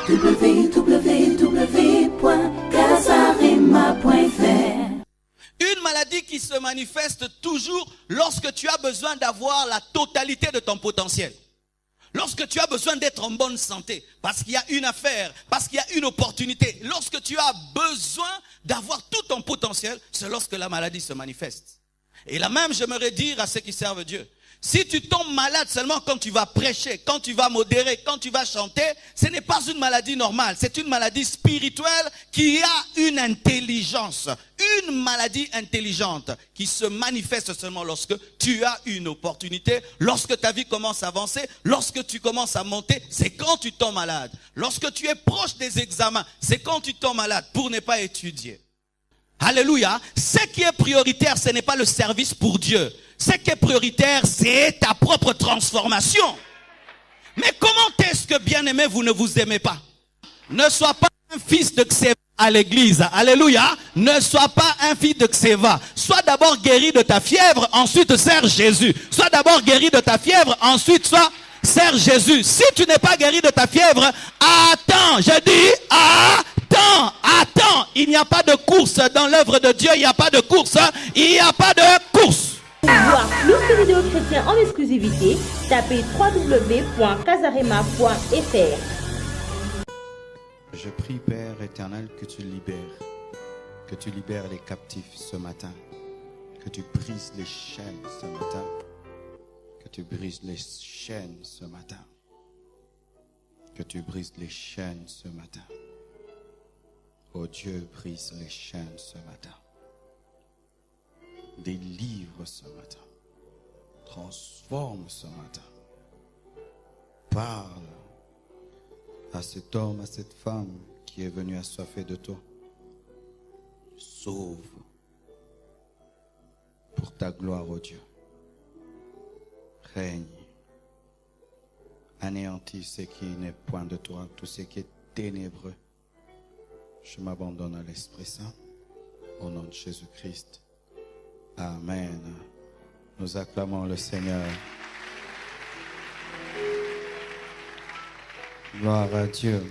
www.casarema.fr. Une maladie qui se manifeste toujours lorsque tu as besoin d'avoir la totalité de ton potentiel. Lorsque tu as besoin d'être en bonne santé, parce qu'il y a une affaire, parce qu'il y a une opportunité. Lorsque tu as besoin d'avoir tout ton potentiel, c'est lorsque la maladie se manifeste. Et là même, j'aimerais dire à ceux qui servent Dieu, si tu tombes malade seulement quand tu vas prêcher, quand tu vas modérer, quand tu vas chanter, ce n'est pas une maladie normale. C'est une maladie spirituelle qui a une intelligence. Une maladie intelligente qui se manifeste seulement lorsque tu as une opportunité, lorsque ta vie commence à avancer, lorsque tu commences à monter, c'est quand tu tombes malade. Lorsque tu es proche des examens, c'est quand tu tombes malade pour ne pas étudier. Alléluia. Ce qui est prioritaire, ce n'est pas le service pour Dieu. Ce qui est prioritaire, c'est ta propre transformation. Mais comment est-ce que, bien-aimé, vous ne vous aimez pas? Ne sois pas un fils de Xéva à l'église. Alléluia. Ne sois pas un fils de Xéva. Sois d'abord guéri de ta fièvre, ensuite sers Jésus. Sois d'abord guéri de ta fièvre, ensuite sers Jésus. Si tu n'es pas guéri de ta fièvre, attends. Je dis attends. Il n'y a pas de course dans l'œuvre de Dieu. Il n'y a pas de course. Il n'y a pas de course. Pour voir plus de vidéos chrétiennes en exclusivité, tapez www.casarema.fr. Je prie, Père éternel, que tu libères les captifs ce matin, que tu brises les chaînes ce matin, que tu brises les chaînes ce matin, que tu brises les chaînes ce matin. Oh Dieu, brise les chaînes ce matin. Délivre ce matin. Transforme ce matin. Parle à cet homme, à cette femme qui est venu assoiffé de toi. Sauve pour ta gloire, ô Dieu. Règne. Anéantis ce qui n'est point de toi, tout ce qui est ténébreux. Je m'abandonne à l'Esprit Saint, au nom de Jésus-Christ. Amen. Nous acclamons le Seigneur. Gloire à Dieu.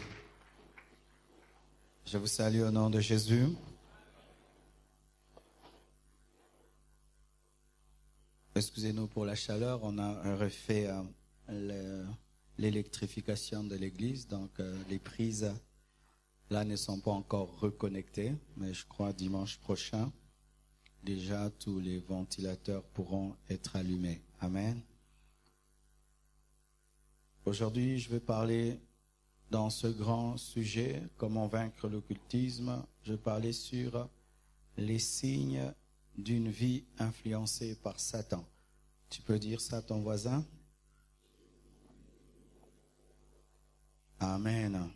Je vous salue au nom de Jésus. Excusez-nous pour la chaleur, on a refait l'électrification de l'église, donc les prises là ne sont pas encore reconnectées, mais je crois dimanche prochain, déjà tous les ventilateurs pourront être allumés. Amen. Aujourd'hui, je vais parler dans ce grand sujet, comment vaincre l'occultisme. Je vais parler sur les signes d'une vie influencée par Satan. Tu peux dire ça à ton voisin? Amen.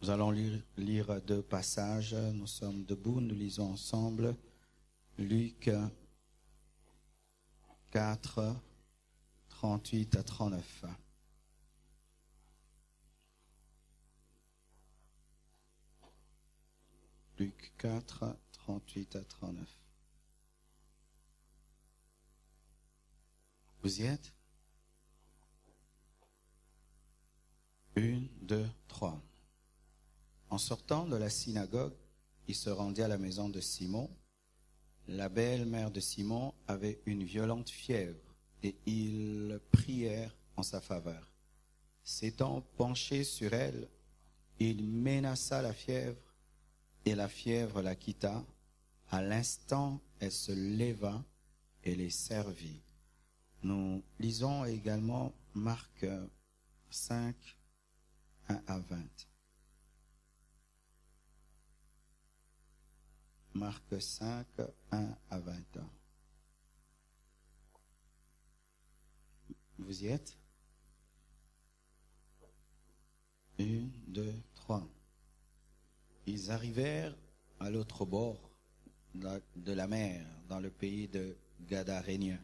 Nous allons lire deux passages. Nous sommes debout, nous lisons ensemble. Luc 4, 38 à 39. Luc 4, 38 à 39. Vous y êtes? 1, 2, 3. En sortant de la synagogue, il se rendit à la maison de Simon. La belle-mère de Simon avait une violente fièvre et ils prièrent en sa faveur. S'étant penché sur elle, il menaça la fièvre et la fièvre la quitta. À l'instant, elle se leva et les servit. Nous lisons également Marc 5, 1 à 20. Marc 5, 1 à 20. Vous y êtes? 1, 2, 3. Ils arrivèrent à l'autre bord de la mer, dans le pays de Gadaréniens.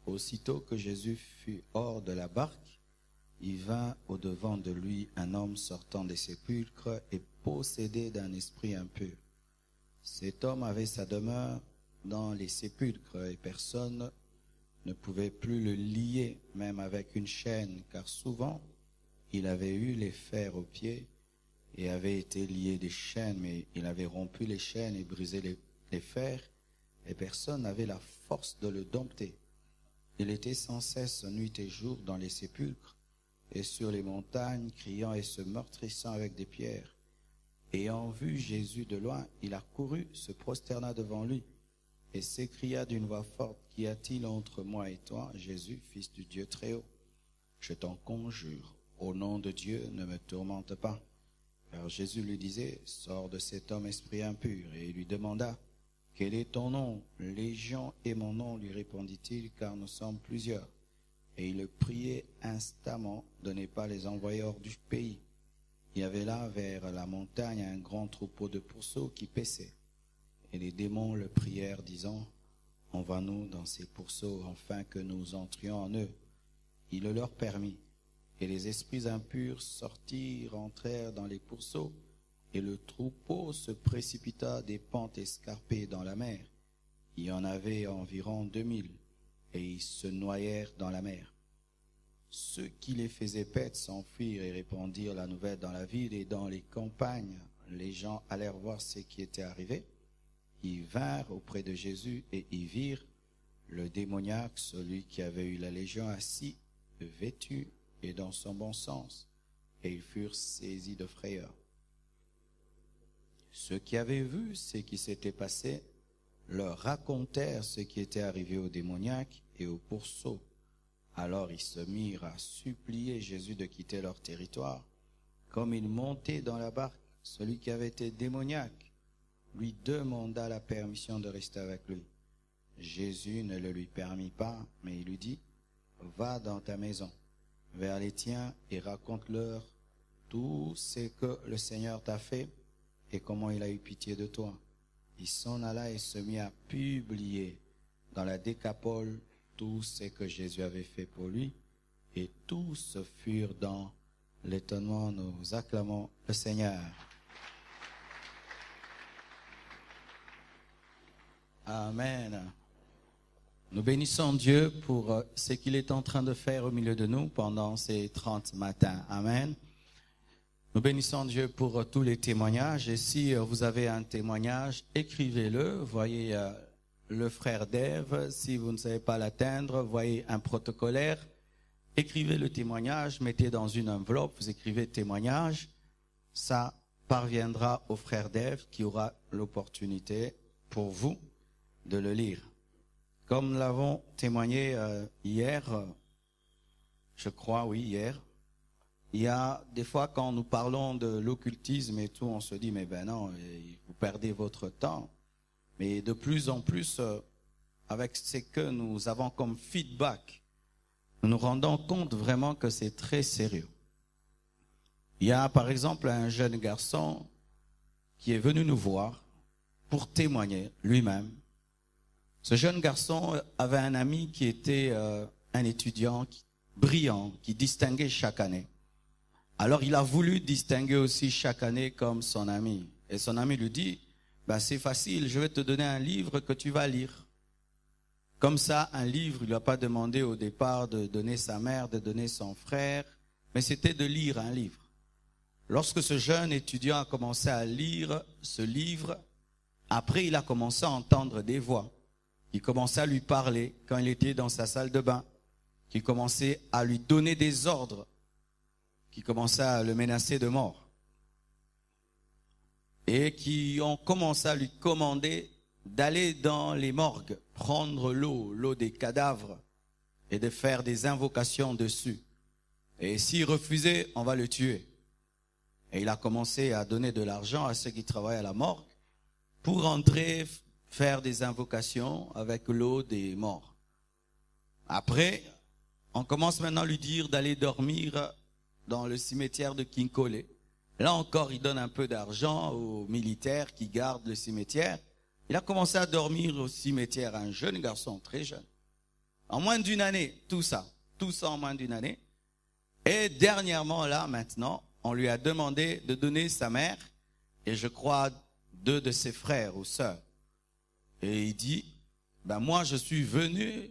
Aussitôt que Jésus fut hors de la barque, il vint au-devant de lui un homme sortant des sépulcres et possédé d'un esprit impur. Cet homme avait sa demeure dans les sépulcres et personne ne pouvait plus le lier, même avec une chaîne, car souvent il avait eu les fers aux pieds et avait été lié des chaînes, mais il avait rompu les chaînes et brisé les fers, et personne n'avait la force de le dompter. Il était sans cesse nuit et jour dans les sépulcres et sur les montagnes, criant et se meurtrissant avec des pierres. Ayant vu Jésus de loin, il accourut, se prosterna devant lui et s'écria d'une voix forte, « Qu'y a-t-il entre moi et toi, Jésus, fils du Dieu très haut? Je t'en conjure, au nom de Dieu, ne me tourmente pas. » Car Jésus lui disait, « Sors de cet homme esprit impur. » Et il lui demanda, « Quel est ton nom? » « Légion est mon nom, lui répondit-il, car nous sommes plusieurs. » Et il le priait instamment de ne pas les envoyer hors du pays. Il y avait là, vers la montagne, un grand troupeau de pourceaux qui paissaient. Et les démons le prièrent, disant, « Envoie-nous dans ces pourceaux, afin que nous entrions en eux. » Il le leur permit. Et les esprits impurs sortirent, entrèrent dans les pourceaux, et le troupeau se précipita des pentes escarpées dans la mer. Il y en avait environ 2000, et ils se noyèrent dans la mer. Ceux qui les faisaient paître s'enfuirent et répandirent la nouvelle dans la ville et dans les campagnes. Les gens allèrent voir ce qui était arrivé. Ils vinrent auprès de Jésus et y virent le démoniaque, celui qui avait eu la légion, assis, vêtu et dans son bon sens, et ils furent saisis de frayeur. Ceux qui avaient vu ce qui s'était passé leur racontèrent ce qui était arrivé au démoniaque et au pourceau. Alors ils se mirent à supplier Jésus de quitter leur territoire. Comme il montait dans la barque, celui qui avait été démoniaque lui demanda la permission de rester avec lui. Jésus ne le lui permit pas, mais il lui dit, « Va dans ta maison, vers les tiens et raconte-leur tout ce que le Seigneur t'a fait et comment il a eu pitié de toi. » Il s'en alla et se mit à publier dans la Décapole tout ce que Jésus avait fait pour lui, et tous furent dans l'étonnement. Nous acclamons le Seigneur. Amen. Nous bénissons Dieu pour ce qu'il est en train de faire au milieu de nous pendant ces 30 matins. Amen. Nous bénissons Dieu pour tous les témoignages. Et si vous avez un témoignage, écrivez-le. Voyez le frère d'Ève. Si vous ne savez pas l'atteindre, voyez un protocolaire. Écrivez le témoignage, mettez dans une enveloppe, vous écrivez témoignage. Ça parviendra au frère d'Ève qui aura l'opportunité pour vous de le lire. Comme nous l'avons témoigné hier, je crois, oui, hier. Il y a des fois quand nous parlons de l'occultisme et tout, on se dit, mais ben non, vous perdez votre temps. Mais de plus en plus, avec ce que nous avons comme feedback, nous nous rendons compte vraiment que c'est très sérieux. Il y a par exemple un jeune garçon qui est venu nous voir pour témoigner lui-même. Ce jeune garçon avait un ami qui était un étudiant brillant, qui distinguait chaque année. Alors il a voulu distinguer aussi chaque année comme son ami. Et son ami lui dit, c'est facile, je vais te donner un livre que tu vas lire. Comme ça, un livre, il ne lui a pas demandé au départ de donner sa mère, de donner son frère, mais c'était de lire un livre. Lorsque ce jeune étudiant a commencé à lire ce livre, après il a commencé à entendre des voix qui commençaient à lui parler quand il était dans sa salle de bain, qui commençaient à lui donner des ordres, qui commençaient à le menacer de mort et qui ont commencé à lui commander d'aller dans les morgues, prendre l'eau des cadavres et de faire des invocations dessus. Et s'il refusait, on va le tuer. Et il a commencé à donner de l'argent à ceux qui travaillent à la morgue pour entrer, faire des invocations avec l'eau des morts. Après, on commence maintenant à lui dire d'aller dormir dans le cimetière de Kinkole. Là encore, il donne un peu d'argent aux militaires qui gardent le cimetière. Il a commencé à dormir au cimetière, un jeune garçon, très jeune. En moins d'une année, tout ça en moins d'une année. Et dernièrement, là, maintenant, on lui a demandé de donner sa mère et je crois 2 de ses frères ou sœurs. Et il dit, moi je suis venu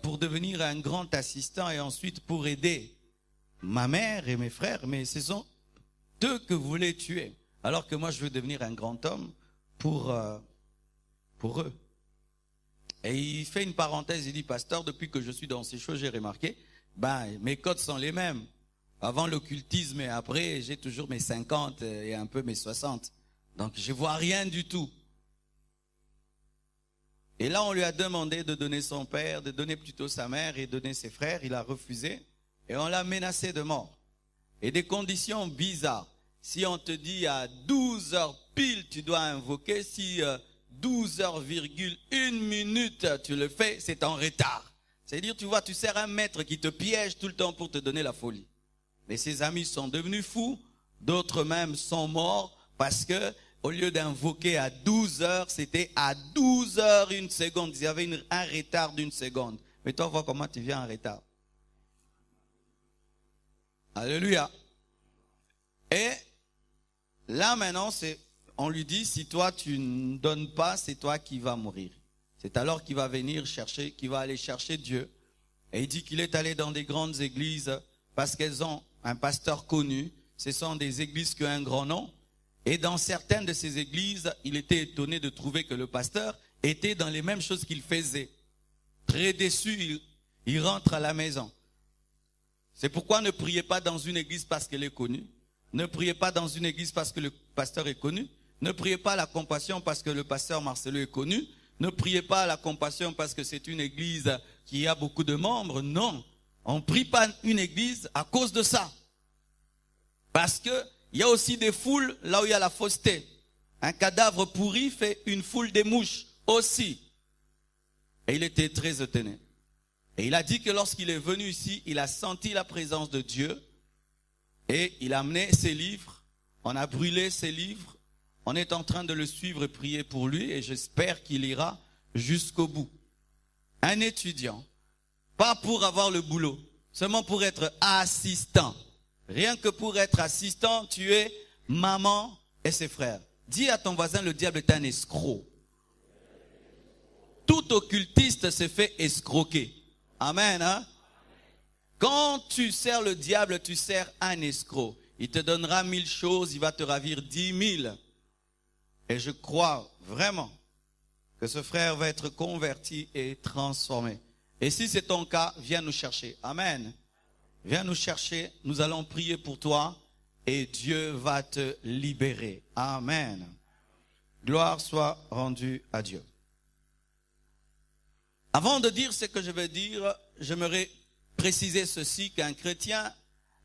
pour devenir un grand assistant et ensuite pour aider ma mère et mes frères, mais ce sont eux que vous voulez tuer, alors que moi je veux devenir un grand homme pour eux. Et il fait une parenthèse, il dit, pasteur, depuis que je suis dans ces choses, j'ai remarqué, mes codes sont les mêmes. Avant l'occultisme et après, j'ai toujours mes 50 et un peu mes 60. Donc je vois rien du tout. Et là, on lui a demandé de donner son père, de donner plutôt sa mère et de donner ses frères. Il a refusé et on l'a menacé de mort. Et des conditions bizarres. Si on te dit à 12 heures pile, tu dois invoquer, si 12h,1 minute tu le fais, c'est en retard. C'est-à-dire, tu vois, tu sers un maître qui te piège tout le temps pour te donner la folie. Mais ses amis sont devenus fous, d'autres même sont morts parce que au lieu d'invoquer à 12 heures, c'était à 12h1 seconde. Il y avait un retard d'1 seconde. Mais toi, vois comment tu viens en retard. Alléluia. Et là maintenant, on lui dit, si toi tu ne donnes pas, c'est toi qui vas mourir. C'est alors qu'il va venir chercher, qu'il va aller chercher Dieu. Et il dit qu'il est allé dans des grandes églises parce qu'elles ont un pasteur connu. Ce sont des églises qui ont un grand nom. Et dans certaines de ces églises, il était étonné de trouver que le pasteur était dans les mêmes choses qu'il faisait. Très déçu, il rentre à la maison. C'est pourquoi ne priez pas dans une église parce qu'elle est connue. Ne priez pas dans une église parce que le pasteur est connu. Ne priez pas à la compassion parce que le pasteur Marcelo est connu. Ne priez pas à la compassion parce que c'est une église qui a beaucoup de membres. Non, on ne prie pas une église à cause de ça. Parce que il y a aussi des foules là où il y a la fausseté. Un cadavre pourri fait une foule de mouches aussi. Et il était très étonné. Et il a dit que lorsqu'il est venu ici, il a senti la présence de Dieu. Et il a amené ses livres. On a brûlé ses livres. On est en train de le suivre et prier pour lui. Et j'espère qu'il ira jusqu'au bout. Un étudiant. Pas pour avoir le boulot. Seulement pour être assistant. Rien que pour être assistant, tu es maman et ses frères. Dis à ton voisin, le diable est un escroc. Tout occultiste se fait escroquer. Amen. Hein? Quand tu sers le diable, tu sers un escroc. Il te donnera 1000 choses, il va te ravir 10 000. Et je crois vraiment que ce frère va être converti et transformé. Et si c'est ton cas, viens nous chercher. Amen. Viens nous chercher, nous allons prier pour toi et Dieu va te libérer. Amen. Gloire soit rendue à Dieu. Avant de dire ce que je vais dire, j'aimerais préciser ceci, qu'un chrétien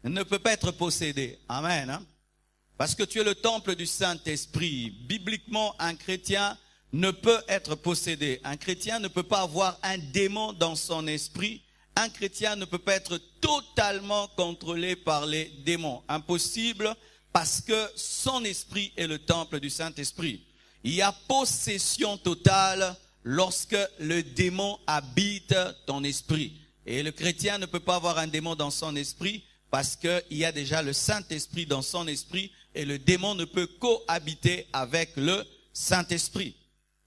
ne peut pas être possédé. Amen. Hein? Parce que tu es le temple du Saint-Esprit. Bibliquement, un chrétien ne peut être possédé. Un chrétien ne peut pas avoir un démon dans son esprit. Un chrétien ne peut pas être totalement contrôlé par les démons. Impossible, parce que son esprit est le temple du Saint-Esprit. Il y a possession totale lorsque le démon habite ton esprit. Et le chrétien ne peut pas avoir un démon dans son esprit parce qu'il y a déjà le Saint-Esprit dans son esprit et le démon ne peut cohabiter avec le Saint-Esprit.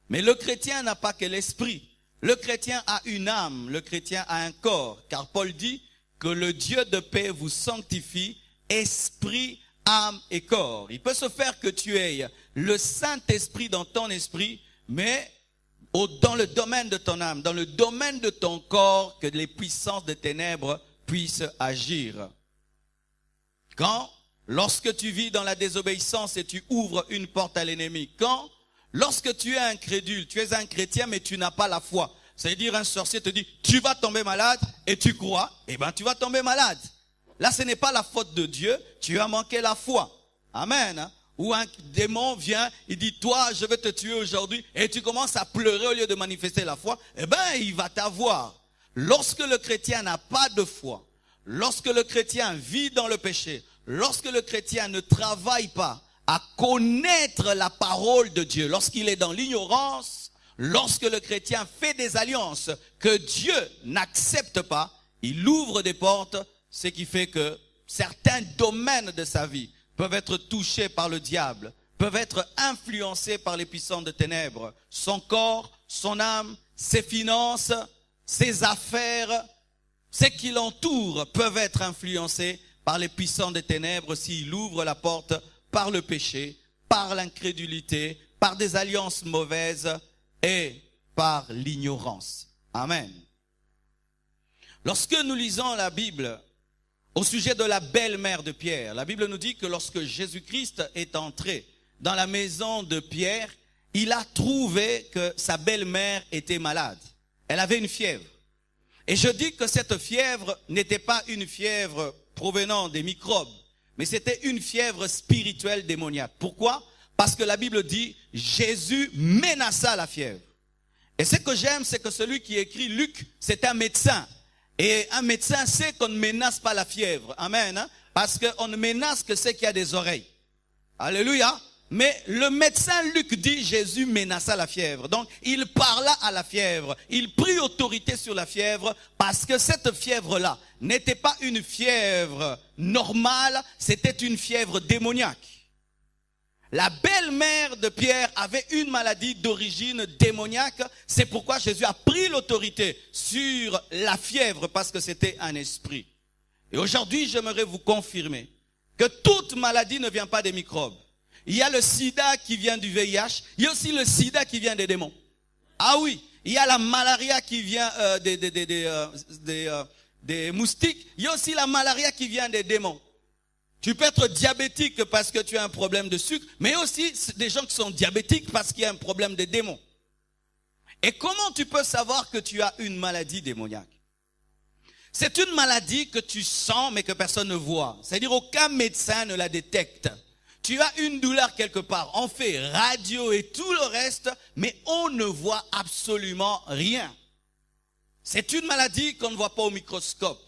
Mais le chrétien n'a pas que l'esprit. Le chrétien a une âme, le chrétien a un corps, car Paul dit que le Dieu de paix vous sanctifie, esprit, âme et corps. Il peut se faire que tu aies le Saint-Esprit dans ton esprit, mais dans le domaine de ton âme, dans le domaine de ton corps, que les puissances des ténèbres puissent agir. Lorsque tu vis dans la désobéissance et tu ouvres une porte à l'ennemi, lorsque tu es incrédule, tu es un chrétien mais tu n'as pas la foi. C'est-à-dire un sorcier te dit, tu vas tomber malade et tu crois, tu vas tomber malade. Là, ce n'est pas la faute de Dieu, tu as manqué la foi. Amen. Ou un démon vient, il dit, toi, je vais te tuer aujourd'hui et tu commences à pleurer au lieu de manifester la foi, il va t'avoir. Lorsque le chrétien n'a pas de foi, lorsque le chrétien vit dans le péché, lorsque le chrétien ne travaille pas à connaître la parole de Dieu, lorsqu'il est dans l'ignorance, lorsque le chrétien fait des alliances que Dieu n'accepte pas, il ouvre des portes, ce qui fait que certains domaines de sa vie peuvent être touchés par le diable, peuvent être influencés par les puissances de ténèbres. Son corps, son âme, ses finances, ses affaires, ce qui l'entoure peuvent être influencés par les puissants des ténèbres s'il ouvre la porte par le péché, par l'incrédulité, par des alliances mauvaises et par l'ignorance. Amen. Lorsque nous lisons la Bible au sujet de la belle-mère de Pierre, la Bible nous dit que lorsque Jésus-Christ est entré dans la maison de Pierre, il a trouvé que sa belle-mère était malade. Elle avait une fièvre. Et je dis que cette fièvre n'était pas une fièvre provenant des microbes, mais c'était une fièvre spirituelle démoniaque. Pourquoi? Parce que la Bible dit, Jésus menaça la fièvre. Et ce que j'aime, c'est que celui qui écrit Luc, c'est un médecin. Et un médecin sait qu'on ne menace pas la fièvre. Amen. Hein? Parce qu'on ne menace que ce qui a des oreilles. Alléluia. Mais le médecin Luc dit Jésus menaça la fièvre. Donc il parla à la fièvre. Il prit autorité sur la fièvre parce que cette fièvre-là n'était pas une fièvre normale, c'était une fièvre démoniaque. La belle-mère de Pierre avait une maladie d'origine démoniaque. C'est pourquoi Jésus a pris l'autorité sur la fièvre parce que c'était un esprit. Et aujourd'hui, j'aimerais vous confirmer que toute maladie ne vient pas des microbes. Il y a le sida qui vient du VIH. Il y a aussi le sida qui vient des démons. Ah oui, il y a la malaria qui vient des moustiques. Il y a aussi la malaria qui vient des démons. Tu peux être diabétique parce que tu as un problème de sucre, mais aussi des gens qui sont diabétiques parce qu'il y a un problème de démons. Et comment tu peux savoir que tu as une maladie démoniaque? C'est une maladie que tu sens mais que personne ne voit. C'est-à-dire aucun médecin ne la détecte. Tu as une douleur quelque part, on fait radio et tout le reste, mais on ne voit absolument rien. C'est une maladie qu'on ne voit pas au microscope.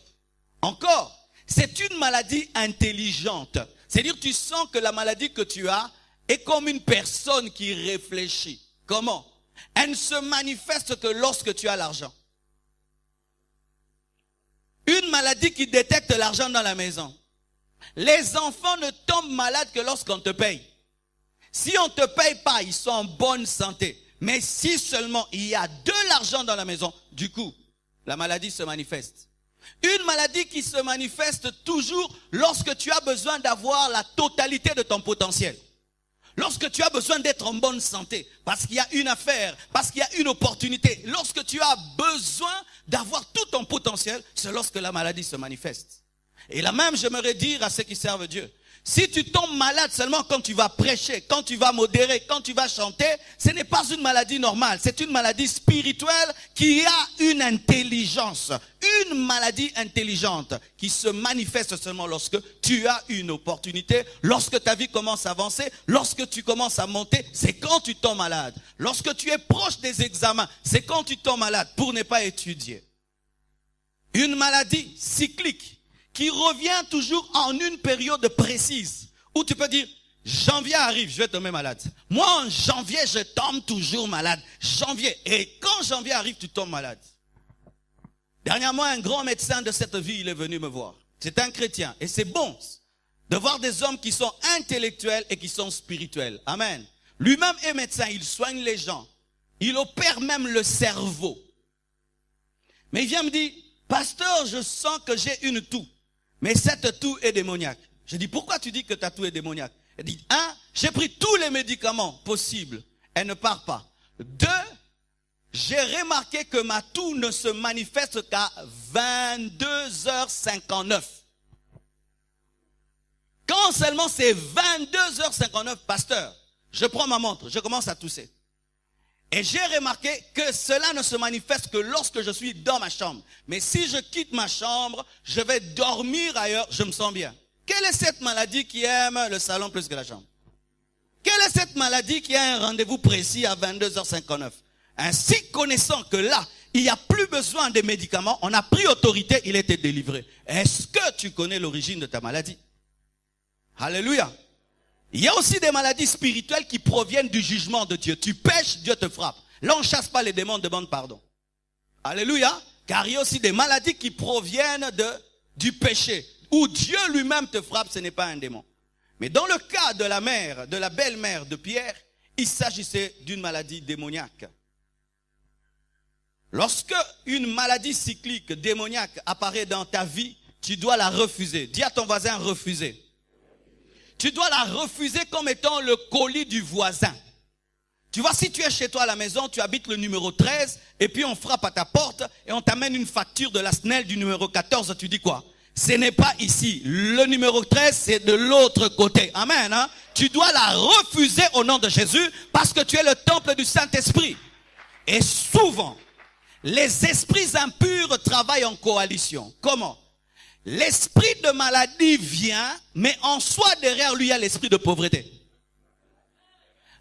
Encore, c'est une maladie intelligente. C'est-à-dire tu sens que la maladie que tu as est comme une personne qui réfléchit. Comment? Elle ne se manifeste que lorsque tu as l'argent. Une maladie qui détecte l'argent dans la maison. Les enfants ne tombent malades que lorsqu'on te paye. Si on ne te paye pas, ils sont en bonne santé. Mais si seulement il y a de l'argent dans la maison, du coup, la maladie se manifeste. Une maladie qui se manifeste toujours lorsque tu as besoin d'avoir la totalité de ton potentiel. Lorsque tu as besoin d'être en bonne santé, parce qu'il y a une affaire, parce qu'il y a une opportunité. Lorsque tu as besoin d'avoir tout ton potentiel, c'est lorsque la maladie se manifeste. Et là même, j'aimerais dire à ceux qui servent Dieu, si tu tombes malade seulement quand tu vas prêcher, quand tu vas modérer, quand tu vas chanter, ce n'est pas une maladie normale, c'est une maladie spirituelle qui a une intelligence, une maladie intelligente qui se manifeste seulement lorsque tu as une opportunité, lorsque ta vie commence à avancer, lorsque tu commences à monter, c'est quand tu tombes malade. Lorsque tu es proche des examens, c'est quand tu tombes malade pour ne pas étudier. Une maladie cyclique qui revient toujours en une période précise, où tu peux dire, janvier arrive, je vais tomber malade. Moi, en janvier, je tombe toujours malade. Janvier. Et quand janvier arrive, tu tombes malade. Dernièrement, un grand médecin de cette vie, il est venu me voir. C'est un chrétien. Et c'est bon de voir des hommes qui sont intellectuels et qui sont spirituels. Amen. Lui-même est médecin, il soigne les gens. Il opère même le cerveau. Mais il vient me dire, pasteur, je sens que j'ai une toux. Mais cette toux est démoniaque. Je dis, pourquoi tu dis que ta toux est démoniaque? Il dit, 1, j'ai pris tous les médicaments possibles. Elle ne part pas. 2, j'ai remarqué que ma toux ne se manifeste qu'à 22h59. Quand seulement c'est 22h59, pasteur, je prends ma montre, je commence à tousser. Et j'ai remarqué que cela ne se manifeste que lorsque je suis dans ma chambre. Mais si je quitte ma chambre, je vais dormir ailleurs, je me sens bien. Quelle est cette maladie qui aime le salon plus que la chambre? Quelle est cette maladie qui a un rendez-vous précis à 22h59? Ainsi, connaissant que là, il n'y a plus besoin de médicaments, on a pris autorité, il était délivré. Est-ce que tu connais l'origine de ta maladie? Alléluia. Il y a aussi des maladies spirituelles qui proviennent du jugement de Dieu. Tu pèches, Dieu te frappe. Là, on ne chasse pas les démons, on demande pardon. Alléluia. Car il y a aussi des maladies qui proviennent du péché. Où Dieu lui-même te frappe, ce n'est pas un démon. Mais dans le cas de la mère, de la belle-mère de Pierre, il s'agissait d'une maladie démoniaque. Lorsque une maladie cyclique démoniaque apparaît dans ta vie, tu dois la refuser. Dis à ton voisin, refuser. Tu dois la refuser comme étant le colis du voisin. Tu vois, si tu es chez toi à la maison, tu habites le numéro 13, et puis on frappe à ta porte, et on t'amène une facture de la SNEL du numéro 14, tu dis quoi? Ce n'est pas ici. Le numéro 13, c'est de l'autre côté. Amen. Hein? Tu dois la refuser au nom de Jésus, parce que tu es le temple du Saint-Esprit. Et souvent, les esprits impurs travaillent en coalition. Comment? L'esprit de maladie vient, mais en soi, derrière lui, il y a l'esprit de pauvreté.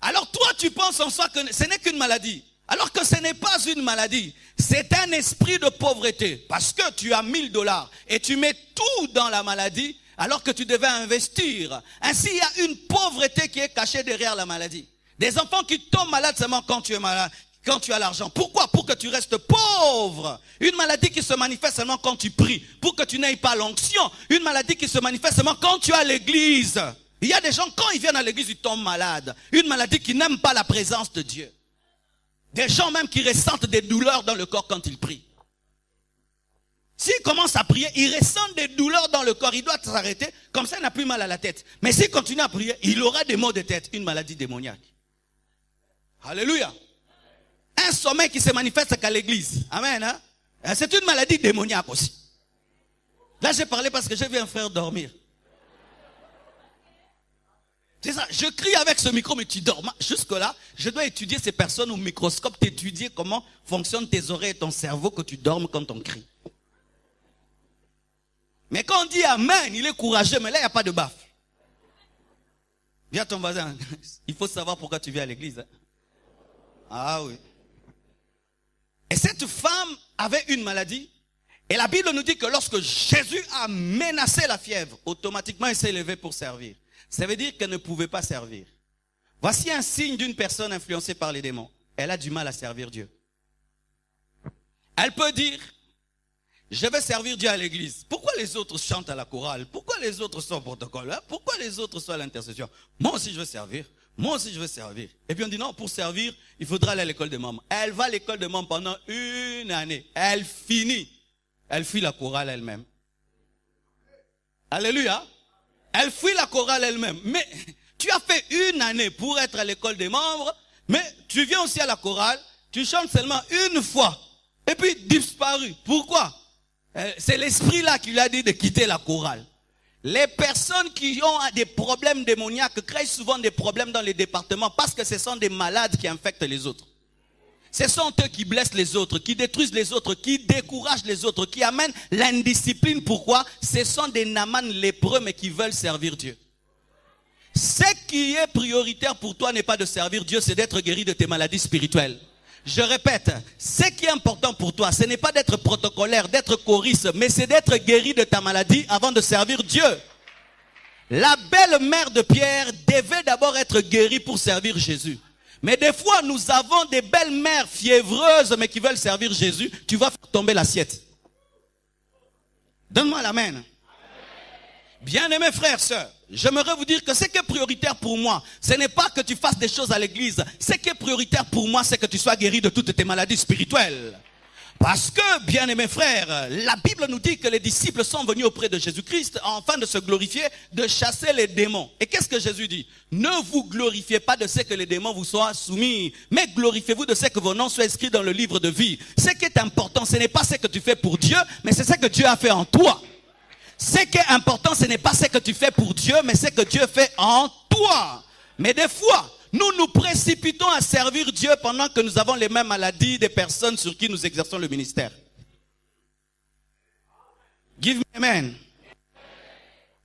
Alors toi, tu penses en soi que ce n'est qu'une maladie. Alors que ce n'est pas une maladie. C'est un esprit de pauvreté. Parce que tu as $1000 et tu mets tout dans la maladie alors que tu devais investir. Ainsi, il y a une pauvreté qui est cachée derrière la maladie. Des enfants qui tombent malades seulement quand tu es malade. Quand tu as l'argent. Pourquoi? Pour que tu restes pauvre. Une maladie qui se manifeste seulement quand tu pries. Pour que tu n'aies pas l'onction. Une maladie qui se manifeste seulement quand tu as l'église. Il y a des gens, quand ils viennent à l'église, ils tombent malades. Une maladie qui n'aime pas la présence de Dieu. Des gens même qui ressentent des douleurs dans le corps quand ils prient. S'ils commencent à prier, ils ressentent des douleurs dans le corps. Il doit s'arrêter. Comme ça, il n'a plus mal à la tête. Mais s'il continue à prier, il aura des maux de tête. Une maladie démoniaque. Alléluia. Un sommeil qui se manifeste qu'à l'église. Amen. Hein? C'est une maladie démoniaque aussi. Là, j'ai parlé parce que j'ai vu un frère dormir. C'est ça, je crie avec ce micro, mais tu dors. Jusque-là, je dois étudier ces personnes au microscope, t'étudier comment fonctionnent tes oreilles et ton cerveau, que tu dormes quand on crie. Mais quand on dit Amen, il est courageux, mais là, il n'y a pas de baffe. Viens ton voisin, il faut savoir pourquoi tu viens à l'église. Hein? Ah oui. Et cette femme avait une maladie. Et la Bible nous dit que lorsque Jésus a menacé la fièvre, automatiquement, elle s'est levée pour servir. Ça veut dire qu'elle ne pouvait pas servir. Voici un signe d'une personne influencée par les démons. Elle a du mal à servir Dieu. Elle peut dire, je vais servir Dieu à l'église. Pourquoi les autres chantent à la chorale? Pourquoi les autres sont au protocole? Pourquoi les autres sont à l'intercession? Moi aussi je veux servir. Moi aussi je veux servir. Et puis on dit non, pour servir, il faudra aller à l'école des membres. Elle va à l'école des membres pendant 1 année. Elle finit. Elle fuit la chorale elle-même. Alléluia. Elle fuit la chorale elle-même. Mais tu as fait 1 année pour être à l'école des membres, mais tu viens aussi à la chorale, tu chantes seulement 1 fois, et puis disparu. Pourquoi? C'est l'esprit là qui lui a dit de quitter la chorale. Les personnes qui ont des problèmes démoniaques créent souvent des problèmes dans les départements parce que ce sont des malades qui infectent les autres. Ce sont eux qui blessent les autres, qui détruisent les autres, qui découragent les autres, qui amènent l'indiscipline. Pourquoi? Ce sont des Naaman lépreux, mais qui veulent servir Dieu. Ce qui est prioritaire pour toi n'est pas de servir Dieu, c'est d'être guéri de tes maladies spirituelles. Je répète, ce qui est important pour toi, ce n'est pas d'être protocolaire, d'être choriste, mais c'est d'être guéri de ta maladie avant de servir Dieu. La belle-mère de Pierre devait d'abord être guérie pour servir Jésus. Mais des fois, nous avons des belles-mères fiévreuses, mais qui veulent servir Jésus. Tu vas faire tomber l'assiette. Donne-moi l'amen. Bien-aimés frères, sœurs, j'aimerais vous dire que ce qui est prioritaire pour moi, ce n'est pas que tu fasses des choses à l'église. Ce qui est prioritaire pour moi, c'est que tu sois guéri de toutes tes maladies spirituelles. Parce que, bien-aimés frères, la Bible nous dit que les disciples sont venus auprès de Jésus-Christ afin de se glorifier, de chasser les démons. Et qu'est-ce que Jésus dit? Ne vous glorifiez pas de ce que les démons vous soient soumis, mais glorifiez-vous de ce que vos noms soient inscrits dans le livre de vie. Ce qui est important, ce n'est pas ce que tu fais pour Dieu, mais c'est ce que Dieu a fait en toi. Ce qui est important, ce n'est pas ce que tu fais pour Dieu, mais ce que Dieu fait en toi. Mais des fois, nous nous précipitons à servir Dieu pendant que nous avons les mêmes maladies des personnes sur qui nous exerçons le ministère. Give me amen.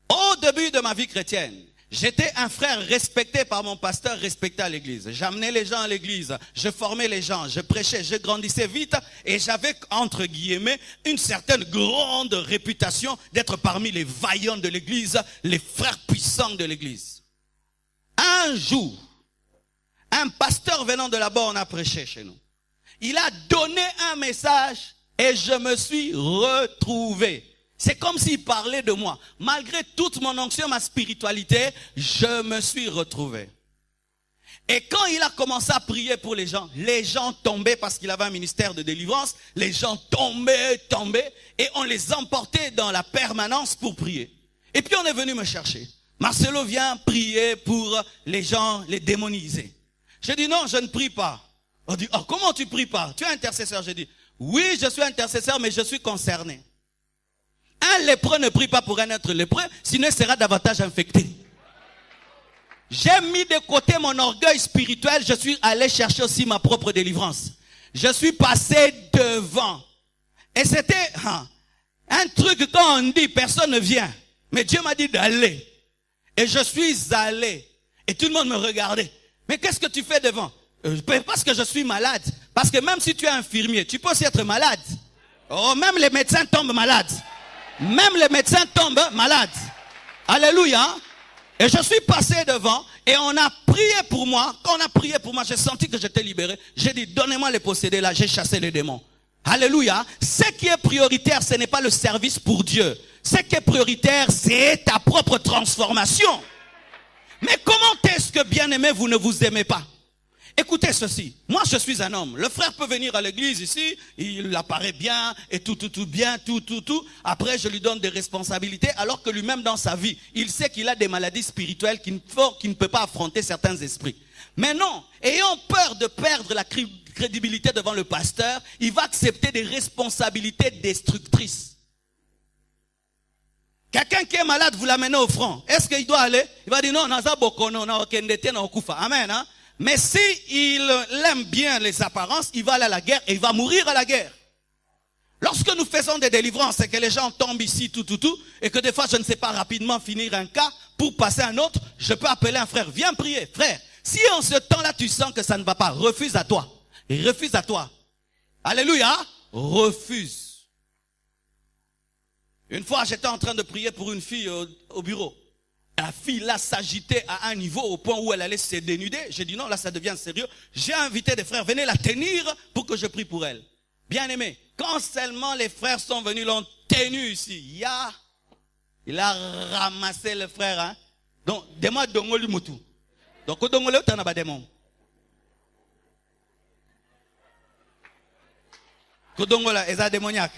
Au début de ma vie chrétienne, j'étais un frère respecté par mon pasteur, respecté à l'église. J'amenais les gens à l'église, je formais les gens, je prêchais, je grandissais vite et j'avais, entre guillemets, une certaine grande réputation d'être parmi les vaillants de l'église, les frères puissants de l'église. Un jour, un pasteur venant de là-bas, on a prêché chez nous. Il a donné un message et je me suis retrouvé. C'est comme s'il parlait de moi. Malgré toute mon onction, ma spiritualité, je me suis retrouvé. Et quand il a commencé à prier pour les gens tombaient parce qu'il avait un ministère de délivrance. Les gens tombaient, et on les emportait dans la permanence pour prier. Et puis on est venu me chercher. Marcelo vient prier pour les gens, les démonisés. J'ai dit non, je ne prie pas. On dit, oh, comment tu pries pas? Tu es intercesseur. J'ai dit, oui, je suis intercesseur, mais je suis concerné. Un lépreux ne prie pas pour un être lépreux, sinon il sera davantage infecté. J'ai mis de côté mon orgueil spirituel, je suis allé chercher aussi ma propre délivrance. Je suis passé devant. Et c'était un truc quand on dit, personne ne vient. Mais Dieu m'a dit d'aller. Et je suis allé. Et tout le monde me regardait. Mais qu'est-ce que tu fais devant? Parce que je suis malade. Parce que même si tu es infirmier, tu peux aussi être malade. Oh, même les médecins tombent malades. Même les médecins tombent malades. Alléluia. Et je suis passé devant et on a prié pour moi. Quand on a prié pour moi, j'ai senti que j'étais libéré. J'ai dit, donnez-moi les possédés là. J'ai chassé les démons. Alléluia. Ce qui est prioritaire, ce n'est pas le service pour Dieu. Ce qui est prioritaire, c'est ta propre transformation. Mais comment est-ce que, bien-aimé, vous ne vous aimez pas? Écoutez ceci, moi je suis un homme, le frère peut venir à l'église ici, il apparaît bien, et tout bien, tout. Après je lui donne des responsabilités, alors que lui-même dans sa vie, il sait qu'il a des maladies spirituelles, qu'il ne peut pas affronter certains esprits. Mais non, ayant peur de perdre la crédibilité devant le pasteur, il va accepter des responsabilités destructrices. Quelqu'un qui est malade, vous l'amenez au front, est-ce qu'il doit aller? Il va dire non, amen, hein? Mais si il aime bien les apparences, il va aller à la guerre et il va mourir à la guerre. Lorsque nous faisons des délivrances et que les gens tombent ici, tout, et que des fois je ne sais pas rapidement finir un cas pour passer un autre, je peux appeler un frère, viens prier. Frère, si en ce temps-là tu sens que ça ne va pas, refuse à toi. Refuse à toi. Alléluia, refuse. Une fois j'étais en train de prier pour une fille au bureau. La fille là s'agitait à un niveau au point où elle allait se dénuder. J'ai dit non, là ça devient sérieux. J'ai invité des frères, venez la tenir pour que je prie pour elle. Bien aimé, quand seulement les frères sont venus, l'ont tenue ici. Il a ramassé le frère. Hein? Donc, demande Dongoli Moutou. Donc, Dongoli, tu n'as pas de démon. Kodongola, est un démoniaque.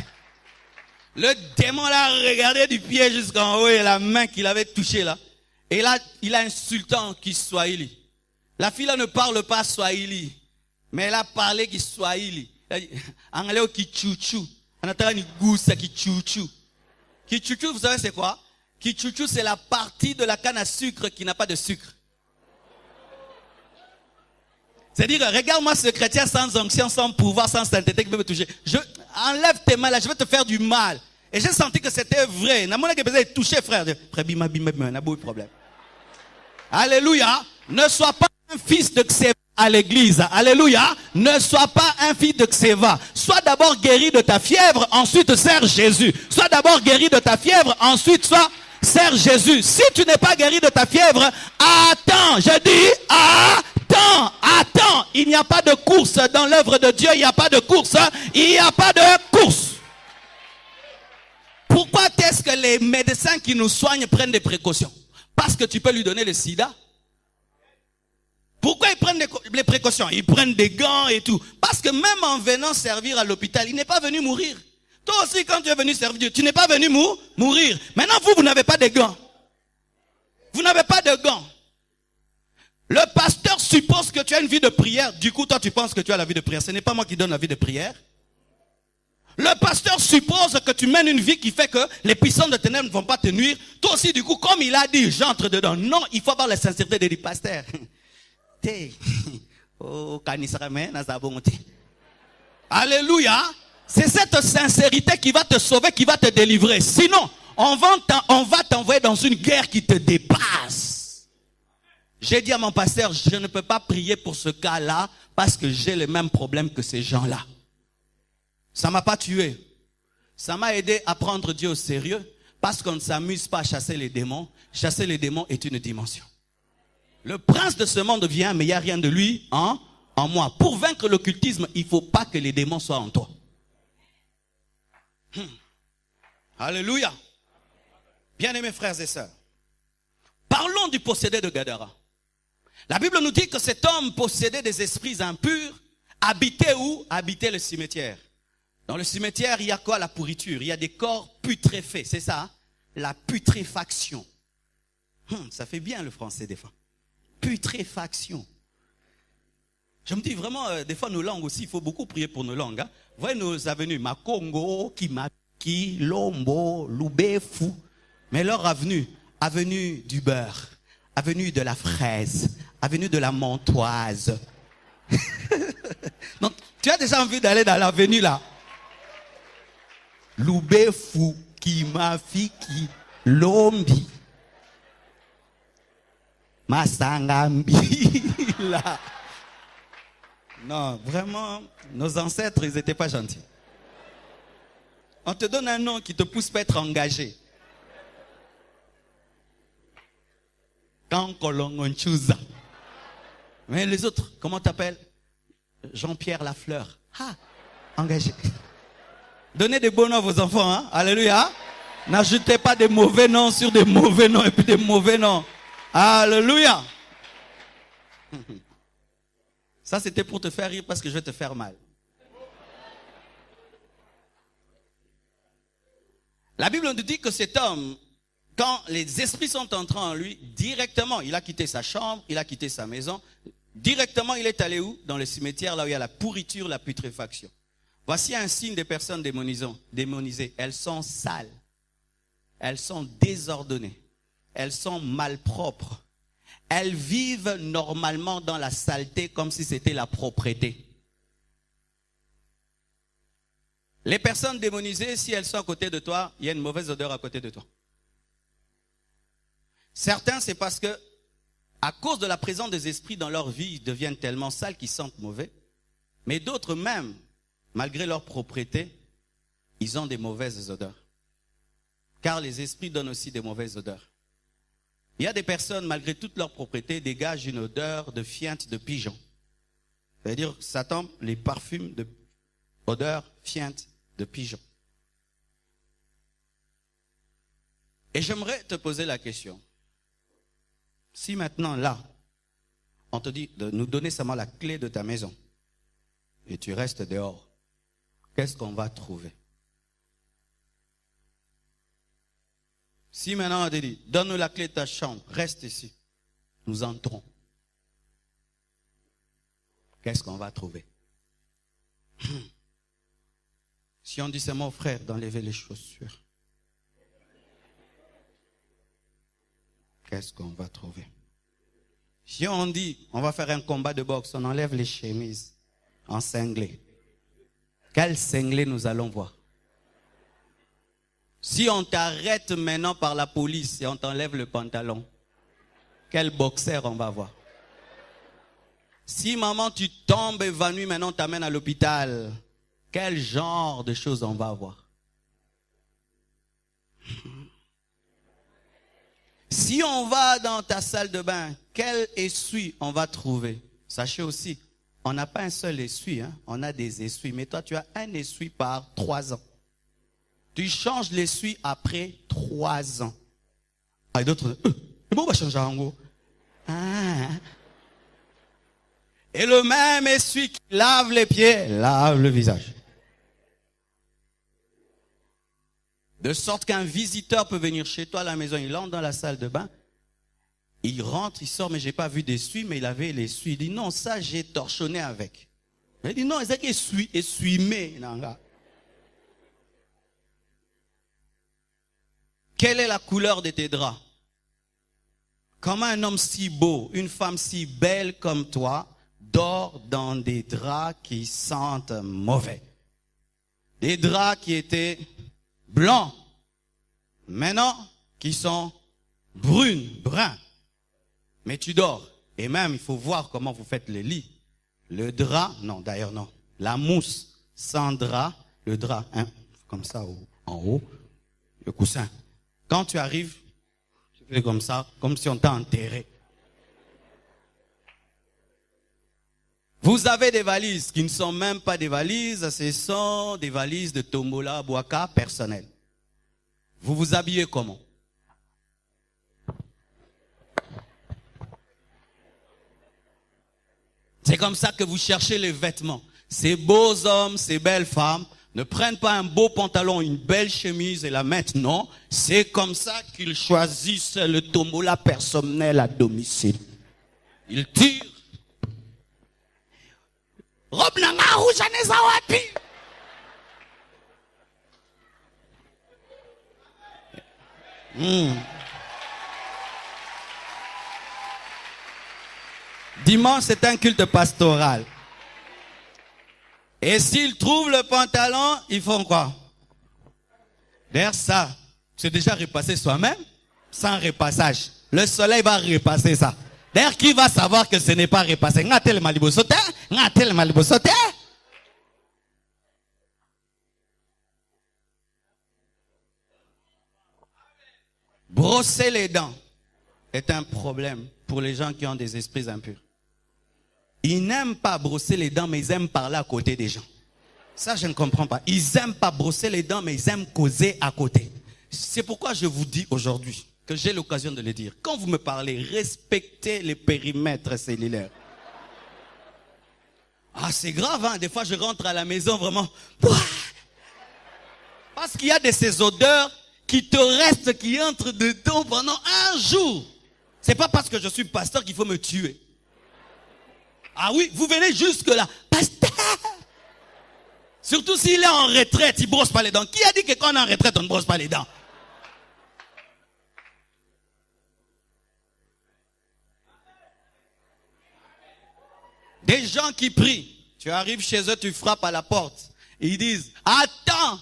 Le démon l'a regardé du pied jusqu'en haut et la main qu'il avait touchée là. Et là, il a insulté en Kiswahili. La fille là ne parle pas Swahili, mais elle a parlé Kiswahili. Anglais au Kichuchu. On attend une gousse Kichuchu. Kichuchu, vous savez c'est quoi? Kichuchu, c'est la partie de la canne à sucre qui n'a pas de sucre. C'est-à-dire, regarde-moi ce chrétien sans onction, sans pouvoir, sans sainteté qui peut me toucher. Enlève tes mains là, je vais te faire du mal. Et j'ai senti que c'était vrai. N'a pas besoin de toucher, frère. Frère, bima, on a beaucoup de problèmes. Alléluia. Ne sois pas un fils de Xéva à l'église. Alléluia. Ne sois pas un fils de Xéva. Sois d'abord guéri de ta fièvre, ensuite sers Jésus. Sois d'abord guéri de ta fièvre, ensuite sers Jésus. Si tu n'es pas guéri de ta fièvre, attends. Je dis, attends. Il n'y a pas de course dans l'œuvre de Dieu. Il n'y a pas de course. Il n'y a pas de course. Pourquoi est-ce que les médecins qui nous soignent prennent des précautions? Parce que tu peux lui donner le sida. Pourquoi ils prennent les précautions? Ils prennent des gants et tout. Parce que même en venant servir à l'hôpital, il n'est pas venu mourir. Toi aussi, quand tu es venu servir Dieu, tu n'es pas venu mourir. Maintenant, vous n'avez pas de gants. Vous n'avez pas de gants. Le pasteur suppose que tu as une vie de prière. Du coup, toi, tu penses que tu as la vie de prière. Ce n'est pas moi qui donne la vie de prière. Le pasteur suppose que tu mènes une vie qui fait que les puissants de ténèbres ne vont pas te nuire. Toi aussi, du coup, comme il a dit, j'entre dedans. Non, il faut avoir la sincérité du pasteur. Alléluia. C'est cette sincérité qui va te sauver, qui va te délivrer. Sinon, on va t'envoyer dans une guerre qui te dépasse. J'ai dit à mon pasteur, je ne peux pas prier pour ce cas-là parce que j'ai les mêmes problèmes que ces gens-là. Ça ne m'a pas tué. Ça m'a aidé à prendre Dieu au sérieux parce qu'on ne s'amuse pas à chasser les démons. Chasser les démons est une dimension. Le prince de ce monde vient, mais il n'y a rien de lui en moi. Pour vaincre l'occultisme, il ne faut pas que les démons soient en toi. Alléluia. Bien-aimés frères et sœurs, parlons du possédé de Gadara. La Bible nous dit que cet homme possédait des esprits impurs, habitait où? Habitait le cimetière. Dans le cimetière, il y a quoi? La pourriture. Il y a des corps putréfaits, c'est ça, hein? La putréfaction. Ça fait bien le français des fois. Putréfaction. Je me dis vraiment, des fois nos langues aussi, il faut beaucoup prier pour nos langues. Hein? Vous voyez nos avenues, Makongo, Kimaki, Lombo, Lubefu. Mais leur avenue du beurre, avenue de la fraise, avenue de la mentoise. Donc, tu as déjà envie d'aller dans l'avenue là. Lubefu, Kimafiki, Lombi, Masangambi, là. Non, vraiment, nos ancêtres, ils n'étaient pas gentils. On te donne un nom qui te pousse pas à être engagé. Kankolongonchuza. Mais les autres, comment t'appelles? Jean-Pierre Lafleur. Ah, engagé. Donnez des bons noms à vos enfants, hein? Alléluia. N'ajoutez pas des mauvais noms sur des mauvais noms et puis des mauvais noms. Alléluia. Ça, c'était pour te faire rire parce que je vais te faire mal. La Bible nous dit que cet homme, quand les esprits sont entrés en lui, directement, il a quitté sa chambre, il a quitté sa maison. Directement, il est allé où? Dans le cimetière, là où il y a la pourriture, la putréfaction. Voici un signe des personnes démonisées. Elles sont sales. Elles sont désordonnées. Elles sont malpropres. Elles vivent normalement dans la saleté comme si c'était la propreté. Les personnes démonisées, si elles sont à côté de toi, il y a une mauvaise odeur à côté de toi. Certains, c'est parce que, à cause de la présence des esprits dans leur vie, ils deviennent tellement sales qu'ils sentent mauvais. Mais d'autres même, malgré leur propreté, ils ont des mauvaises odeurs. Car les esprits donnent aussi des mauvaises odeurs. Il y a des personnes, malgré toute leur propreté, dégagent une odeur de fiente de pigeon. C'est-à-dire, ça tombe les parfums de odeur fiente de pigeon. Et j'aimerais te poser la question. Si maintenant, là, on te dit de nous donner seulement la clé de ta maison, et tu restes dehors, qu'est-ce qu'on va trouver? Si maintenant on te dit, donne-nous la clé de ta chambre, reste ici, nous entrons. Qu'est-ce qu'on va trouver? Si on dit c'est mon frère d'enlever les chaussures, qu'est-ce qu'on va trouver? Si on dit on va faire un combat de boxe, on enlève les chemises en cinglé, quel cinglé nous allons voir? Si on t'arrête maintenant par la police et on t'enlève le pantalon, quel boxeur on va voir? Si maman tu tombes évanoui, maintenant on t'amène à l'hôpital, quel genre de choses on va voir? Si on va dans ta salle de bain, quel essuie on va trouver? Sachez aussi, on n'a pas un seul essuie, hein? On a des essuies, mais toi tu as un essuie par 3 ans. Tu changes l'essuie après 3 ans. Ah, et d'autres, on va changer en gros. Ah. Et le même essuie qui lave les pieds, lave le visage. De sorte qu'un visiteur peut venir chez toi à la maison, il entre dans la salle de bain, il rentre, il sort, mais j'ai pas vu d'essuie, mais il avait l'essuie. Il dit non, ça j'ai torchonné avec. Il dit non, c'est essuie-mais. Quelle est la couleur de tes draps? Comment un homme si beau, une femme si belle comme toi, dort dans des draps qui sentent mauvais? Des draps qui étaient blancs, maintenant qui sont bruns. Mais tu dors. Et même, il faut voir comment vous faites le lit. Le drap, non, d'ailleurs non. La mousse sans drap, le drap, hein, comme ça en haut, le coussin. Quand tu arrives, tu fais comme ça, comme si on t'a enterré. Vous avez des valises qui ne sont même pas des valises, ce sont des valises de Tombola, Boaka personnelles. Vous vous habillez comment? C'est comme ça que vous cherchez les vêtements. Ces beaux hommes, ces belles femmes ne prennent pas un beau pantalon, une belle chemise et la mettent. Non, c'est comme ça qu'ils choisissent le tombola personnel à domicile. Ils tirent. Robe nanga rouge aneza wapi? Dimanche, c'est un culte pastoral. Et s'ils trouvent le pantalon, ils font quoi? D'ailleurs, ça, c'est déjà repassé soi-même, sans repassage. Le soleil va repasser ça. D'ailleurs, qui va savoir que ce n'est pas repassé? Ngatel malibosote, ngatel malibosote. Brosser les dents est un problème pour les gens qui ont des esprits impurs. Ils n'aiment pas brosser les dents, mais ils aiment parler à côté des gens. Ça, je ne comprends pas. Ils n'aiment pas brosser les dents, mais ils aiment causer à côté. C'est pourquoi je vous dis aujourd'hui, que j'ai l'occasion de le dire. Quand vous me parlez, respectez les périmètres cellulaires. Ah, c'est grave, hein. Des fois, je rentre à la maison vraiment. Parce qu'il y a de ces odeurs qui te restent, qui entrent dedans pendant un jour. C'est pas parce que je suis pasteur qu'il faut me tuer. Ah oui, vous venez jusque là. Pasteur! Surtout s'il est en retraite, il ne brosse pas les dents. Qui a dit que quand on est en retraite, on ne brosse pas les dents? Des gens qui prient. Tu arrives chez eux, tu frappes à la porte. Et ils disent, attends.